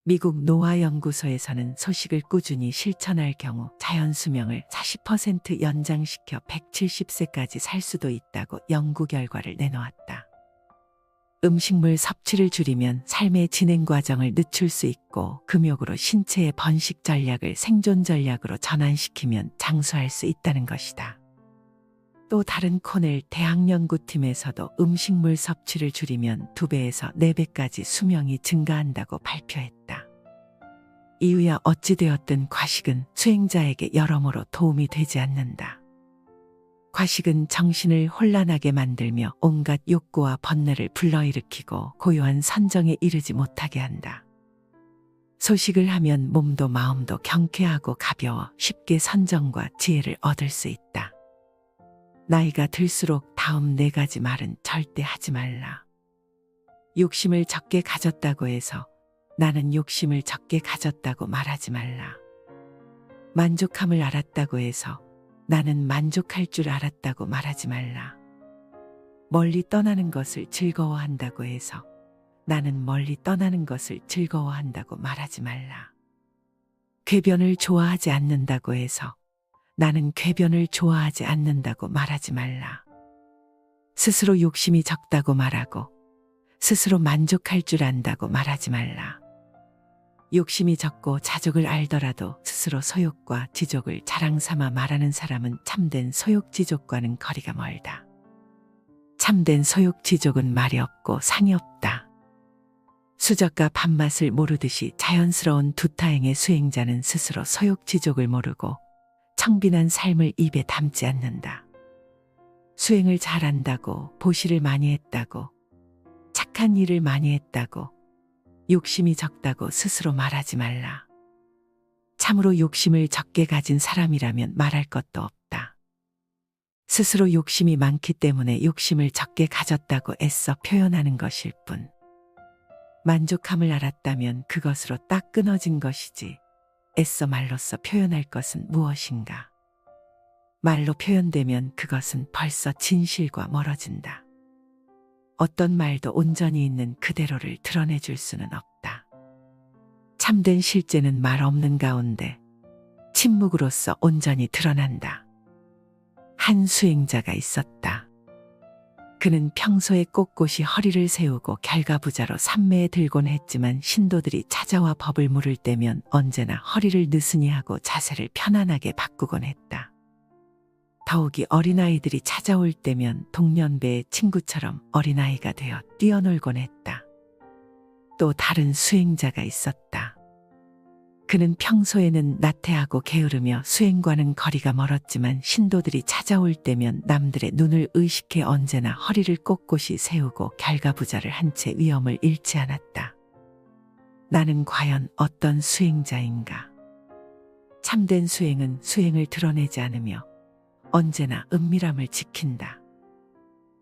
미국 노화 연구소에서는 소식을 꾸준히 실천할 경우 자연 수명을 40% 연장시켜 170세까지 살 수도 있다고 연구 결과를 내놓았다. 음식물 섭취를 줄이면 삶의 진행 과정을 늦출 수 있고 금욕으로 신체의 번식 전략을 생존 전략으로 전환시키면 장수할 수 있다는 것이다. 또 다른 코넬 대학연구팀에서도 음식물 섭취를 줄이면 2배에서 4배까지 수명이 증가한다고 발표했다. 이유야 어찌되었든 과식은 수행자에게 여러모로 도움이 되지 않는다. 과식은 정신을 혼란하게 만들며 온갖 욕구와 번뇌를 불러일으키고 고요한 선정에 이르지 못하게 한다. 소식을 하면 몸도 마음도 경쾌하고 가벼워 쉽게 선정과 지혜를 얻을 수 있다. 나이가 들수록 다음 4가지 말은 절대 하지 말라. 욕심을 적게 가졌다고 해서 나는 욕심을 적게 가졌다고 말하지 말라. 만족함을 알았다고 해서 나는 만족할 줄 알았다고 말하지 말라. 멀리 떠나는 것을 즐거워한다고 해서 나는 멀리 떠나는 것을 즐거워한다고 말하지 말라. 궤변을 좋아하지 않는다고 해서 나는 궤변을 좋아하지 않는다고 말하지 말라. 스스로 욕심이 적다고 말하고 스스로 만족할 줄 안다고 말하지 말라. 욕심이 적고 자족을 알더라도 스스로 소욕과 지족을 자랑 삼아 말하는 사람은 참된 소욕지족과는 거리가 멀다. 참된 소욕지족은 말이 없고 상이 없다. 수저가 밥맛을 모르듯이 자연스러운 두타행의 수행자는 스스로 소욕지족을 모르고 청빈한 삶을 입에 담지 않는다. 수행을 잘한다고 보시를 많이 했다고 착한 일을 많이 했다고 욕심이 적다고 스스로 말하지 말라. 참으로 욕심을 적게 가진 사람이라면 말할 것도 없다. 스스로 욕심이 많기 때문에 욕심을 적게 가졌다고 애써 표현하는 것일 뿐. 만족함을 알았다면 그것으로 딱 끊어진 것이지 애써 말로써 표현할 것은 무엇인가. 말로 표현되면 그것은 벌써 진실과 멀어진다. 어떤 말도 온전히 있는 그대로를 드러내줄 수는 없다. 참된 실제는 말 없는 가운데 침묵으로써 온전히 드러난다. 한 수행자가 있었다. 그는 평소에 꼿꼿이 허리를 세우고 결가부자로 삼매에 들곤 했지만 신도들이 찾아와 법을 물을 때면 언제나 허리를 느슨히 하고 자세를 편안하게 바꾸곤 했다. 더욱이 어린아이들이 찾아올 때면 동년배의 친구처럼 어린아이가 되어 뛰어놀곤 했다. 또 다른 수행자가 있었다. 그는 평소에는 나태하고 게으르며 수행과는 거리가 멀었지만 신도들이 찾아올 때면 남들의 눈을 의식해 언제나 허리를 꼿꼿이 세우고 결가부자를 한 채 위엄을 잃지 않았다. 나는 과연 어떤 수행자인가? 참된 수행은 수행을 드러내지 않으며 언제나 은밀함을 지킨다.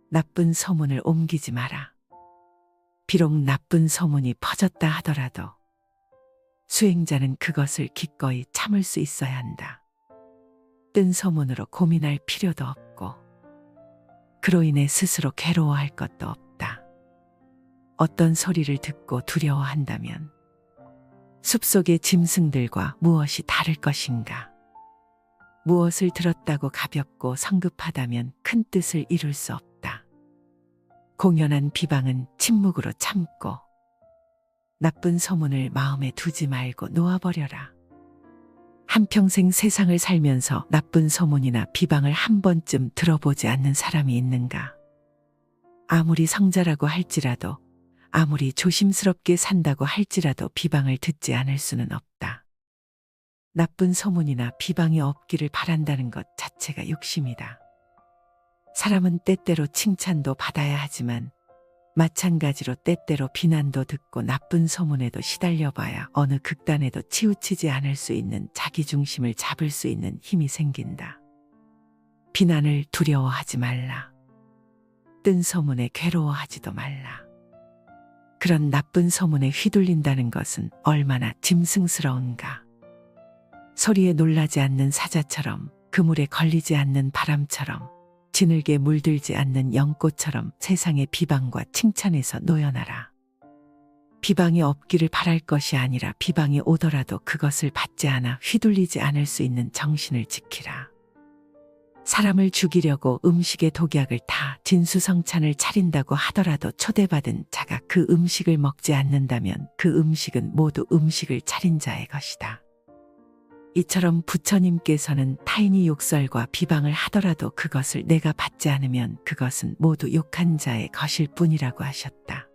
나쁜 소문을 옮기지 마라. 비록 나쁜 소문이 퍼졌다 하더라도 수행자는 그것을 기꺼이 참을 수 있어야 한다. 뜬 소문으로 고민할 필요도 없고 그로 인해 스스로 괴로워할 것도 없다. 어떤 소리를 듣고 두려워한다면 숲속의 짐승들과 무엇이 다를 것인가? 무엇을 들었다고 가볍고 성급하다면 큰 뜻을 이룰 수 없다. 공연한 비방은 침묵으로 참고 나쁜 소문을 마음에 두지 말고 놓아버려라. 한평생 세상을 살면서 나쁜 소문이나 비방을 한 번쯤 들어보지 않는 사람이 있는가? 아무리 성자라고 할지라도 아무리 조심스럽게 산다고 할지라도 비방을 듣지 않을 수는 없다. 나쁜 소문이나 비방이 없기를 바란다는 것 자체가 욕심이다. 사람은 때때로 칭찬도 받아야 하지만 마찬가지로 때때로 비난도 듣고 나쁜 소문에도 시달려봐야 어느 극단에도 치우치지 않을 수 있는 자기중심을 잡을 수 있는 힘이 생긴다. 비난을 두려워하지 말라. 뜬 소문에 괴로워하지도 말라. 그런 나쁜 소문에 휘둘린다는 것은 얼마나 짐승스러운가. 소리에 놀라지 않는 사자처럼 그물에 걸리지 않는 바람처럼 진흙에 물들지 않는 연꽃처럼 세상의 비방과 칭찬에서 놓여나라. 비방이 없기를 바랄 것이 아니라 비방이 오더라도 그것을 받지 않아 휘둘리지 않을 수 있는 정신을 지키라. 사람을 죽이려고 음식에 독약을 타 진수성찬을 차린다고 하더라도 초대받은 자가 그 음식을 먹지 않는다면 그 음식은 모두 음식을 차린 자의 것이다. 이처럼 부처님께서는 타인이 욕설과 비방을 하더라도 그것을 내가 받지 않으면 그것은 모두 욕한 자의 것일 뿐이라고 하셨다.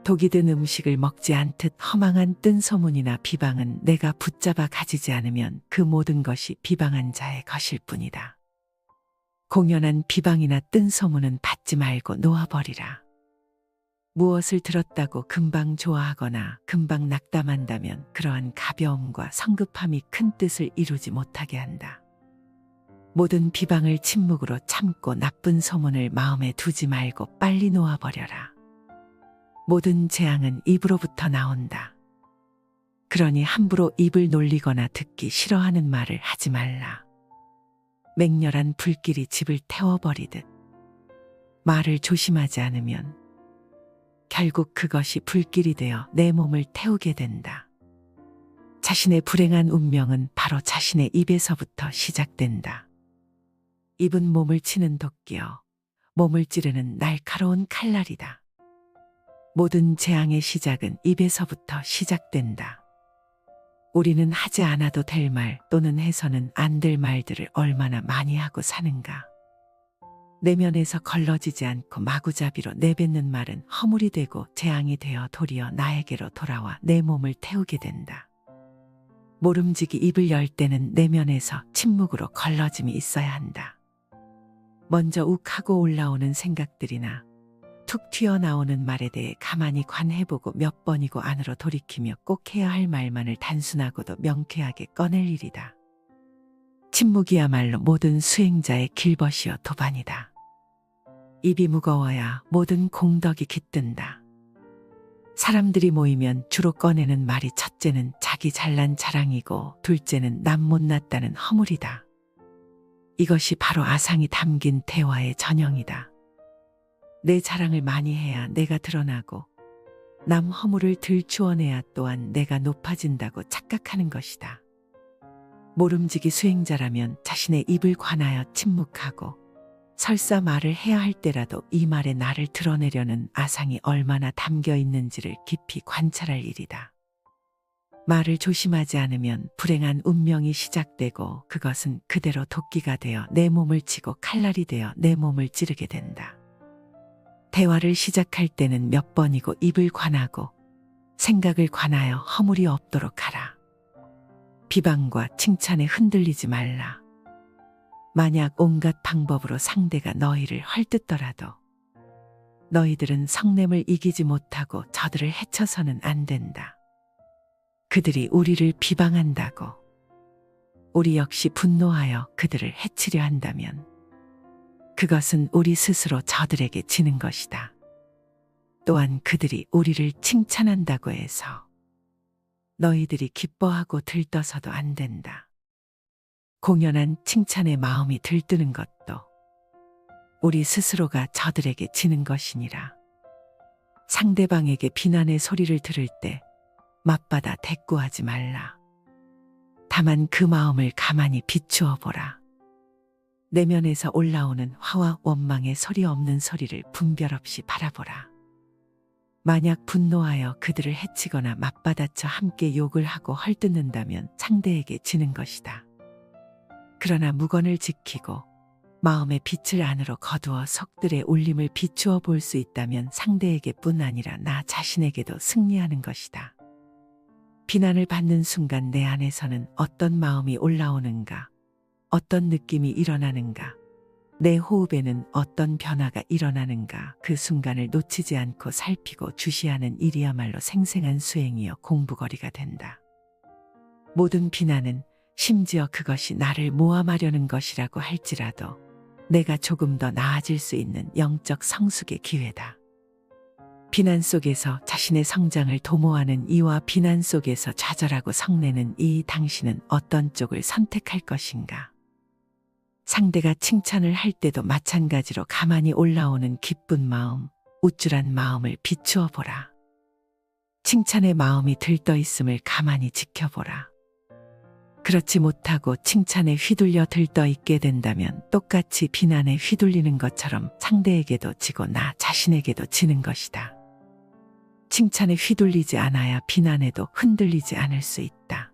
독이 든 음식을 먹지 않듯 허망한 뜬 소문이나 비방은 내가 붙잡아 가지지 않으면 그 모든 것이 비방한 자의 것일 뿐이다. 공연한 비방이나 뜬 소문은 받지 말고 놓아버리라. 무엇을 들었다고 금방 좋아하거나 금방 낙담한다면 그러한 가벼움과 성급함이 큰 뜻을 이루지 못하게 한다. 모든 비방을 침묵으로 참고 나쁜 소문을 마음에 두지 말고 빨리 놓아버려라. 모든 재앙은 입으로부터 나온다. 그러니 함부로 입을 놀리거나 듣기 싫어하는 말을 하지 말라. 맹렬한 불길이 집을 태워버리듯 말을 조심하지 않으면 결국 그것이 불길이 되어 내 몸을 태우게 된다. 자신의 불행한 운명은 바로 자신의 입에서부터 시작된다. 입은 몸을 치는 도끼여 몸을 찌르는 날카로운 칼날이다. 모든 재앙의 시작은 입에서부터 시작된다. 우리는 하지 않아도 될 말 또는 해서는 안 될 말들을 얼마나 많이 하고 사는가. 내면에서 걸러지지 않고 마구잡이로 내뱉는 말은 허물이 되고 재앙이 되어 도리어 나에게로 돌아와 내 몸을 태우게 된다. 모름지기 입을 열 때는 내면에서 침묵으로 걸러짐이 있어야 한다. 먼저 욱하고 올라오는 생각들이나 툭 튀어나오는 말에 대해 가만히 관해보고 몇 번이고 안으로 돌이키며 꼭 해야 할 말만을 단순하고도 명쾌하게 꺼낼 일이다. 침묵이야말로 모든 수행자의 길벗이요 도반이다. 입이 무거워야 모든 공덕이 깃든다. 사람들이 모이면 주로 꺼내는 말이 첫째는 자기 잘난 자랑이고 둘째는 남 못났다는 허물이다. 이것이 바로 아상이 담긴 대화의 전형이다. 내 자랑을 많이 해야 내가 드러나고 남 허물을 들추어내야 또한 내가 높아진다고 착각하는 것이다. 모름지기 수행자라면 자신의 입을 관하여 침묵하고 설사 말을 해야 할 때라도 이 말에 나를 드러내려는 아상이 얼마나 담겨 있는지를 깊이 관찰할 일이다. 말을 조심하지 않으면 불행한 운명이 시작되고 그것은 그대로 도끼가 되어 내 몸을 치고 칼날이 되어 내 몸을 찌르게 된다. 대화를 시작할 때는 몇 번이고 입을 관하고 생각을 관하여 허물이 없도록 하라. 비방과 칭찬에 흔들리지 말라. 만약 온갖 방법으로 상대가 너희를 헐뜯더라도 너희들은 성냄을 이기지 못하고 저들을 해쳐서는 안 된다. 그들이 우리를 비방한다고 우리 역시 분노하여 그들을 해치려 한다면 그것은 우리 스스로 저들에게 지는 것이다. 또한 그들이 우리를 칭찬한다고 해서 너희들이 기뻐하고 들떠서도 안 된다. 공연한 칭찬에 마음이 들뜨는 것도 우리 스스로가 저들에게 지는 것이니라. 상대방에게 비난의 소리를 들을 때 맞받아 대꾸하지 말라. 다만 그 마음을 가만히 비추어 보라. 내면에서 올라오는 화와 원망의 소리 없는 소리를 분별 없이 바라보라. 만약 분노하여 그들을 해치거나 맞받아쳐 함께 욕을 하고 헐뜯는다면 상대에게 지는 것이다. 그러나 무건을 지키고 마음의 빛을 안으로 거두어 속들의 울림을 비추어 볼 수 있다면 상대에게뿐 아니라 나 자신에게도 승리하는 것이다. 비난을 받는 순간 내 안에서는 어떤 마음이 올라오는가, 어떤 느낌이 일어나는가, 내 호흡에는 어떤 변화가 일어나는가 그 순간을 놓치지 않고 살피고 주시하는 일이야말로 생생한 수행이여 공부거리가 된다. 모든 비난은 심지어 그것이 나를 모함하려는 것이라고 할지라도 내가 조금 더 나아질 수 있는 영적 성숙의 기회다. 비난 속에서 자신의 성장을 도모하는 이와 비난 속에서 좌절하고 성내는 이 당신은 어떤 쪽을 선택할 것인가? 상대가 칭찬을 할 때도 마찬가지로 가만히 올라오는 기쁜 마음, 우쭐한 마음을 비추어 보라. 칭찬의 마음이 들떠 있음을 가만히 지켜보라. 그렇지 못하고 칭찬에 휘둘려 들떠 있게 된다면 똑같이 비난에 휘둘리는 것처럼 상대에게도 지고 나 자신에게도 지는 것이다. 칭찬에 휘둘리지 않아야 비난에도 흔들리지 않을 수 있다.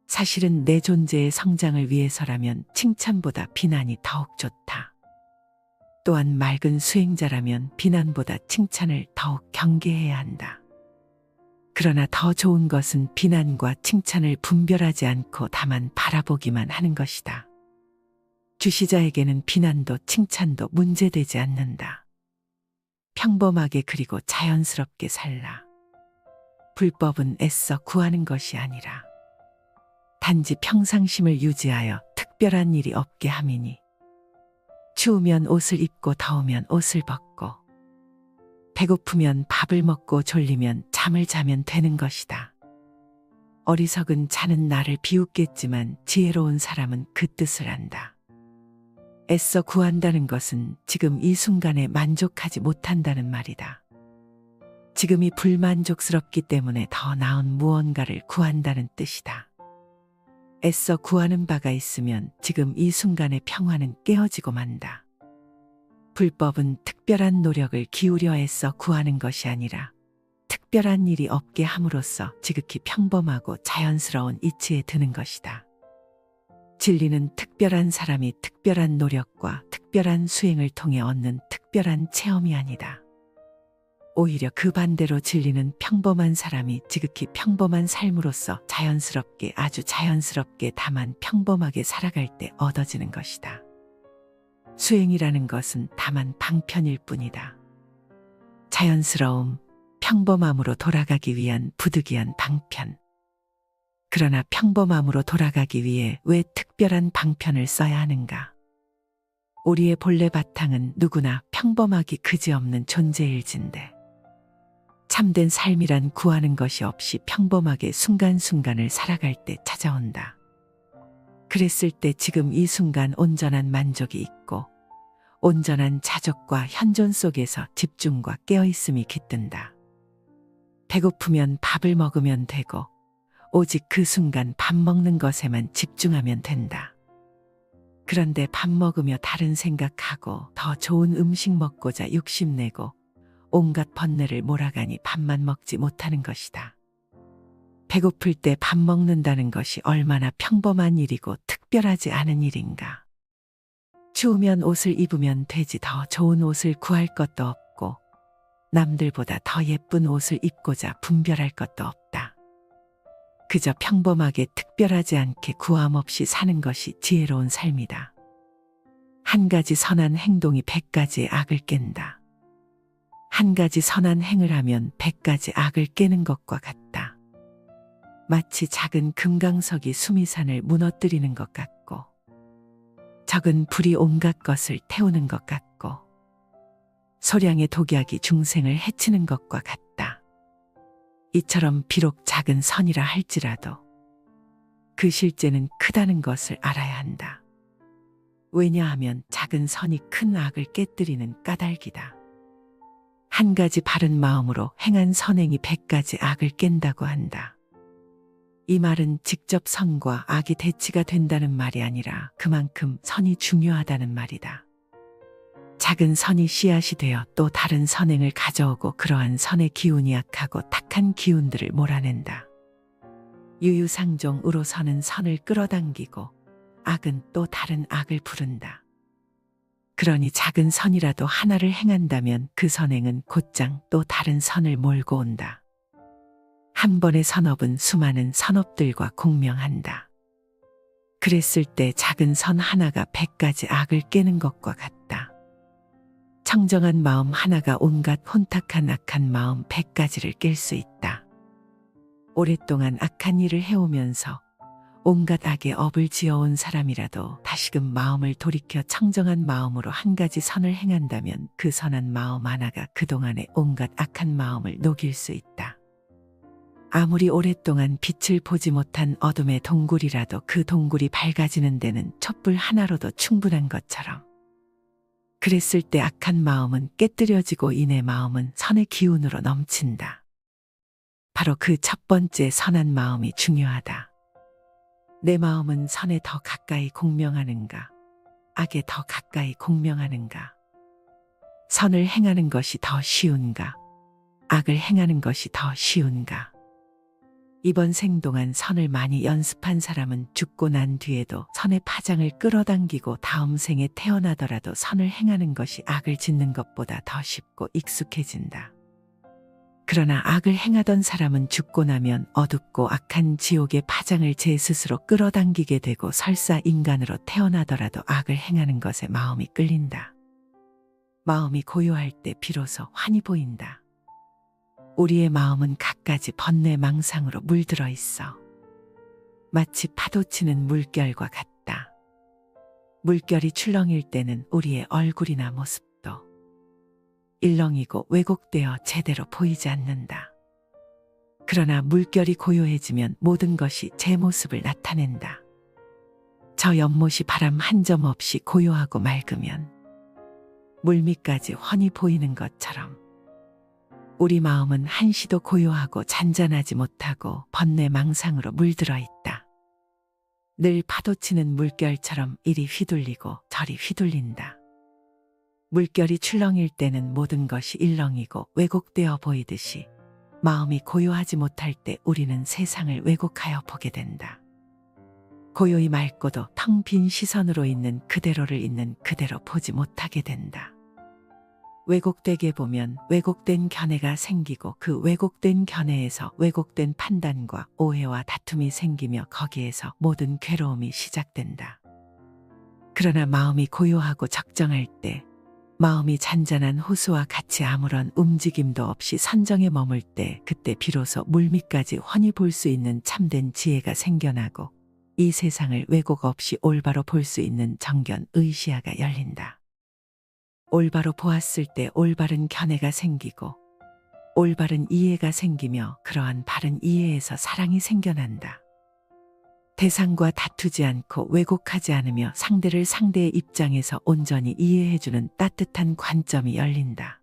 사실은 내 존재의 성장을 위해서라면 칭찬보다 비난이 더욱 좋다. 또한 맑은 수행자라면 비난보다 칭찬을 더욱 경계해야 한다. 그러나 더 좋은 것은 비난과 칭찬을 분별하지 않고 다만 바라보기만 하는 것이다. 주시자에게는 비난도 칭찬도 문제되지 않는다. 평범하게 그리고 자연스럽게 살라. 불법은 애써 구하는 것이 아니라 단지 평상심을 유지하여 특별한 일이 없게 함이니 추우면 옷을 입고 더우면 옷을 벗고 배고프면 밥을 먹고 졸리면 잠을 자면 되는 것이다. 어리석은 자는 나를 비웃겠지만 지혜로운 사람은 그 뜻을 안다. 애써 구한다는 것은 지금 이 순간에 만족하지 못한다는 말이다. 지금이 불만족스럽기 때문에 더 나은 무언가를 구한다는 뜻이다. 애써 구하는 바가 있으면 지금 이 순간의 평화는 깨어지고 만다. 불법은 특별한 노력을 기울여 애써 구하는 것이 아니라 특별한 일이 없게 함으로써 지극히 평범하고 자연스러운 이치에 드는 것이다. 진리는 특별한 사람이 특별한 노력과 특별한 수행을 통해 얻는 특별한 체험이 아니다. 오히려 그 반대로 진리는 평범한 사람이 지극히 평범한 삶으로서 자연스럽게 아주 자연스럽게 다만 평범하게 살아갈 때 얻어지는 것이다. 수행이라는 것은 다만 방편일 뿐이다. 자연스러움, 평범함으로 돌아가기 위한 부득이한 방편. 그러나 평범함으로 돌아가기 위해 왜 특별한 방편을 써야 하는가? 우리의 본래 바탕은 누구나 평범하기 그지없는 존재일진데 참된 삶이란 구하는 것이 없이 평범하게 순간순간을 살아갈 때 찾아온다. 그랬을 때 지금 이 순간 온전한 만족이 있고 온전한 자족과 현존 속에서 집중과 깨어있음이 깃든다. 배고프면 밥을 먹으면 되고 오직 그 순간 밥 먹는 것에만 집중하면 된다. 그런데 밥 먹으며 다른 생각하고 더 좋은 음식 먹고자 욕심내고 온갖 번뇌를 몰아가니 밥만 먹지 못하는 것이다. 배고플 때 밥 먹는다는 것이 얼마나 평범한 일이고 특별하지 않은 일인가. 추우면 옷을 입으면 되지 더 좋은 옷을 구할 것도 없고 남들보다 더 예쁜 옷을 입고자 분별할 것도 없다. 그저 평범하게 특별하지 않게 구함 없이 사는 것이 지혜로운 삶이다. 한 가지 선한 행동이 100가지의 악을 깬다. 한 가지 선한 행을 하면 100가지 악을 깨는 것과 같다. 마치 작은 금강석이 수미산을 무너뜨리는 것 같고 적은 불이 온갖 것을 태우는 것 같고 소량의 독약이 중생을 해치는 것과 같다. 이처럼 비록 작은 선이라 할지라도 그 실제는 크다는 것을 알아야 한다. 왜냐하면 작은 선이 큰 악을 깨뜨리는 까닭이다. 한 가지 바른 마음으로 행한 선행이 100가지 악을 깬다고 한다. 이 말은 직접 선과 악이 대치가 된다는 말이 아니라 그만큼 선이 중요하다는 말이다. 작은 선이 씨앗이 되어 또 다른 선행을 가져오고 그러한 선의 기운이 약하고 탁한 기운들을 몰아낸다. 유유상종으로 선은 선을 끌어당기고 악은 또 다른 악을 부른다. 그러니 작은 선이라도 하나를 행한다면 그 선행은 곧장 또 다른 선을 몰고 온다. 한 번의 선업은 수많은 선업들과 공명한다. 그랬을 때 작은 선 하나가 100가지 악을 깨는 것과 같다. 청정한 마음 하나가 온갖 혼탁한 악한 마음 100가지를 깰 수 있다. 오랫동안 악한 일을 해오면서 온갖 악의 업을 지어온 사람이라도 다시금 마음을 돌이켜 청정한 마음으로 한 가지 선을 행한다면 그 선한 마음 하나가 그동안의 온갖 악한 마음을 녹일 수 있다. 아무리 오랫동안 빛을 보지 못한 어둠의 동굴이라도 그 동굴이 밝아지는 데는 촛불 하나로도 충분한 것처럼 그랬을 때 악한 마음은 깨뜨려지고 이내 마음은 선의 기운으로 넘친다. 바로 그 첫 번째 선한 마음이 중요하다. 내 마음은 선에 더 가까이 공명하는가, 악에 더 가까이 공명하는가, 선을 행하는 것이 더 쉬운가, 악을 행하는 것이 더 쉬운가. 이번 생 동안 선을 많이 연습한 사람은 죽고 난 뒤에도 선의 파장을 끌어당기고 다음 생에 태어나더라도 선을 행하는 것이 악을 짓는 것보다 더 쉽고 익숙해진다. 그러나 악을 행하던 사람은 죽고 나면 어둡고 악한 지옥의 파장을 제 스스로 끌어당기게 되고 설사 인간으로 태어나더라도 악을 행하는 것에 마음이 끌린다. 마음이 고요할 때 비로소 환히 보인다. 우리의 마음은 갖가지 번뇌 망상으로 물들어 있어. 마치 파도치는 물결과 같다. 물결이 출렁일 때는 우리의 얼굴이나 모습도 일렁이고 왜곡되어 제대로 보이지 않는다. 그러나 물결이 고요해지면 모든 것이 제 모습을 나타낸다. 저 연못이 바람 한 점 없이 고요하고 맑으면 물밑까지 훤히 보이는 것처럼 우리 마음은 한시도 고요하고 잔잔하지 못하고 번뇌 망상으로 물들어 있다. 늘 파도치는 물결처럼 이리 휘둘리고 저리 휘둘린다. 물결이 출렁일 때는 모든 것이 일렁이고 왜곡되어 보이듯이 마음이 고요하지 못할 때 우리는 세상을 왜곡하여 보게 된다. 고요히 맑고도 텅 빈 시선으로 있는 그대로를 있는 그대로 보지 못하게 된다. 왜곡되게 보면 왜곡된 견해가 생기고 그 왜곡된 견해에서 왜곡된 판단과 오해와 다툼이 생기며 거기에서 모든 괴로움이 시작된다. 그러나 마음이 고요하고 적정할 때 마음이 잔잔한 호수와 같이 아무런 움직임도 없이 선정에 머물 때 그때 비로소 물밑까지 훤히 볼 수 있는 참된 지혜가 생겨나고 이 세상을 왜곡 없이 올바로 볼 수 있는 정견 의시야가 열린다. 올바로 보았을 때 올바른 견해가 생기고 올바른 이해가 생기며 그러한 바른 이해에서 사랑이 생겨난다. 대상과 다투지 않고 왜곡하지 않으며 상대를 상대의 입장에서 온전히 이해해주는 따뜻한 관점이 열린다.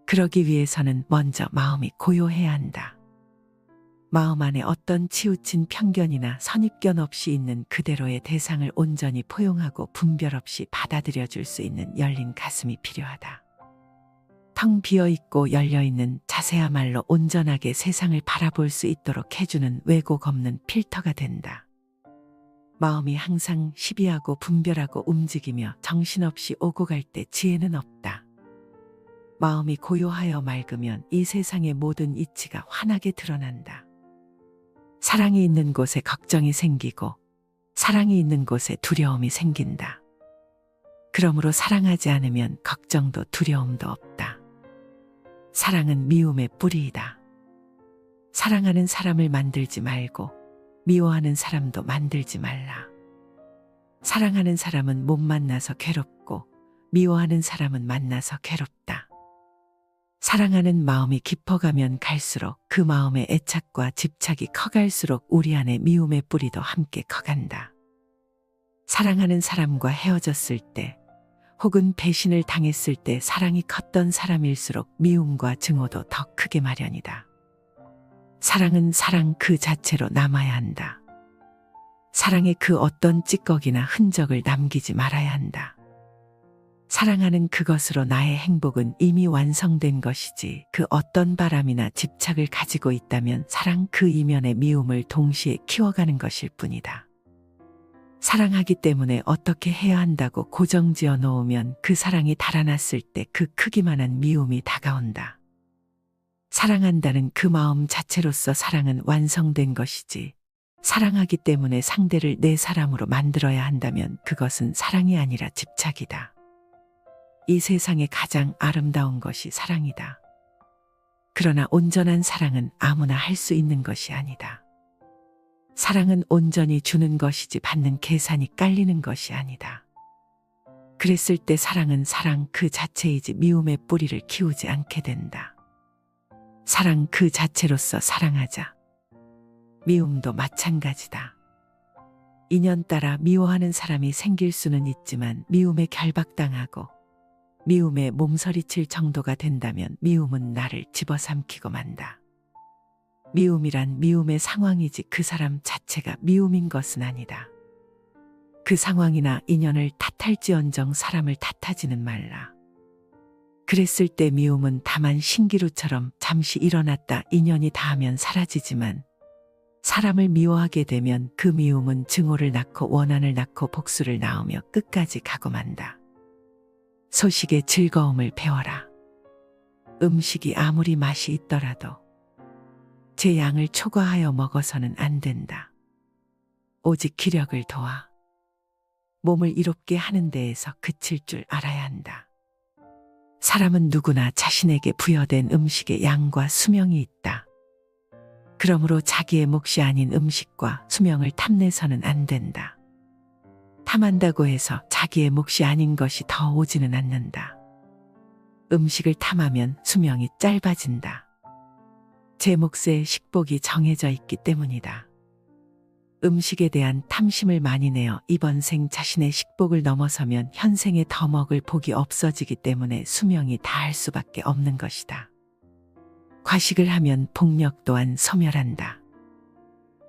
그러기 위해서는 먼저 마음이 고요해야 한다. 마음 안에 어떤 치우친 편견이나 선입견 없이 있는 그대로의 대상을 온전히 포용하고 분별 없이 받아들여 줄 수 있는 열린 가슴이 필요하다. 텅 비어있고 열려있는 자세야말로 온전하게 세상을 바라볼 수 있도록 해주는 왜곡 없는 필터가 된다. 마음이 항상 시비하고 분별하고 움직이며 정신없이 오고 갈 때 지혜는 없다. 마음이 고요하여 맑으면 이 세상의 모든 이치가 환하게 드러난다. 사랑이 있는 곳에 걱정이 생기고 사랑이 있는 곳에 두려움이 생긴다. 그러므로 사랑하지 않으면 걱정도 두려움도 없다. 사랑은 미움의 뿌리이다. 사랑하는 사람을 만들지 말고 미워하는 사람도 만들지 말라. 사랑하는 사람은 못 만나서 괴롭고 미워하는 사람은 만나서 괴롭다. 사랑하는 마음이 깊어가면 갈수록 그 마음의 애착과 집착이 커갈수록 우리 안에 미움의 뿌리도 함께 커간다. 사랑하는 사람과 헤어졌을 때 혹은 배신을 당했을 때 사랑이 컸던 사람일수록 미움과 증오도 더 크게 마련이다. 사랑은 사랑 그 자체로 남아야 한다. 사랑의 그 어떤 찌꺼기나 흔적을 남기지 말아야 한다. 사랑하는 그것으로 나의 행복은 이미 완성된 것이지 그 어떤 바람이나 집착을 가지고 있다면 사랑 그 이면의 미움을 동시에 키워가는 것일 뿐이다. 사랑하기 때문에 어떻게 해야 한다고 고정지어 놓으면 그 사랑이 달아났을 때 그 크기만한 미움이 다가온다. 사랑한다는 그 마음 자체로서 사랑은 완성된 것이지 사랑하기 때문에 상대를 내 사람으로 만들어야 한다면 그것은 사랑이 아니라 집착이다. 이 세상에 가장 아름다운 것이 사랑이다. 그러나 온전한 사랑은 아무나 할 수 있는 것이 아니다. 사랑은 온전히 주는 것이지 받는 계산이 깔리는 것이 아니다. 그랬을 때 사랑은 사랑 그 자체이지 미움의 뿌리를 키우지 않게 된다. 사랑 그 자체로서 사랑하자. 미움도 마찬가지다. 인연 따라 미워하는 사람이 생길 수는 있지만 미움에 결박당하고 미움에 몸서리칠 정도가 된다면 미움은 나를 집어삼키고 만다. 미움이란 미움의 상황이지 그 사람 자체가 미움인 것은 아니다. 그 상황이나 인연을 탓할지언정 사람을 탓하지는 말라. 그랬을 때 미움은 다만 신기루처럼 잠시 일어났다 인연이 닿으면 사라지지만 사람을 미워하게 되면 그 미움은 증오를 낳고 원한을 낳고 복수를 낳으며 끝까지 가고 만다. 소식의 즐거움을 배워라. 음식이 아무리 맛이 있더라도 제 양을 초과하여 먹어서는 안 된다. 오직 기력을 도와 몸을 이롭게 하는 데에서 그칠 줄 알아야 한다. 사람은 누구나 자신에게 부여된 음식의 양과 수명이 있다. 그러므로 자기의 몫이 아닌 음식과 수명을 탐내서는 안 된다. 탐한다고 해서 자기의 몫이 아닌 것이 더 오지는 않는다. 음식을 탐하면 수명이 짧아진다. 제 몫의 식복이 정해져 있기 때문이다. 음식에 대한 탐심을 많이 내어 이번 생 자신의 식복을 넘어서면 현생에 더 먹을 복이 없어지기 때문에 수명이 다할 수밖에 없는 것이다. 과식을 하면 복력 또한 소멸한다.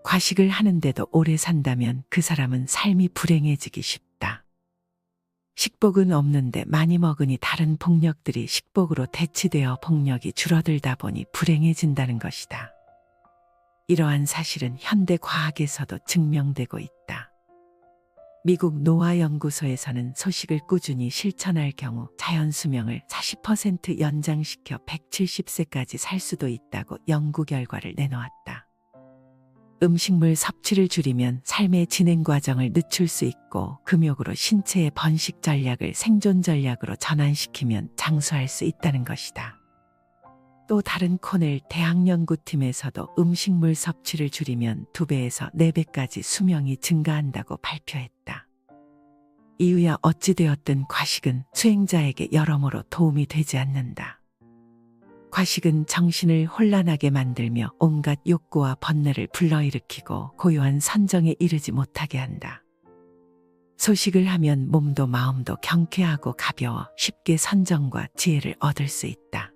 과식을 하는데도 오래 산다면 그 사람은 삶이 불행해지기 쉽다. 식복은 없는데 많이 먹으니 다른 복력들이 식복으로 대치되어 복력이 줄어들다 보니 불행해진다는 것이다. 이러한 사실은 현대 과학에서도 증명되고 있다. 미국 노화연구소에서는 소식을 꾸준히 실천할 경우 자연 수명을 40% 연장시켜 170세까지 살 수도 있다고 연구 결과를 내놓았다. 음식물 섭취를 줄이면 삶의 진행 과정을 늦출 수 있고 금욕으로 신체의 번식 전략을 생존 전략으로 전환시키면 장수할 수 있다는 것이다. 또 다른 코넬 대학연구팀에서도 음식물 섭취를 줄이면 2배에서 4배까지 수명이 증가한다고 발표했다. 이유야 어찌되었든 과식은 수행자에게 여러모로 도움이 되지 않는다. 과식은 정신을 혼란하게 만들며 온갖 욕구와 번뇌를 불러일으키고 고요한 선정에 이르지 못하게 한다. 소식을 하면 몸도 마음도 경쾌하고 가벼워 쉽게 선정과 지혜를 얻을 수 있다.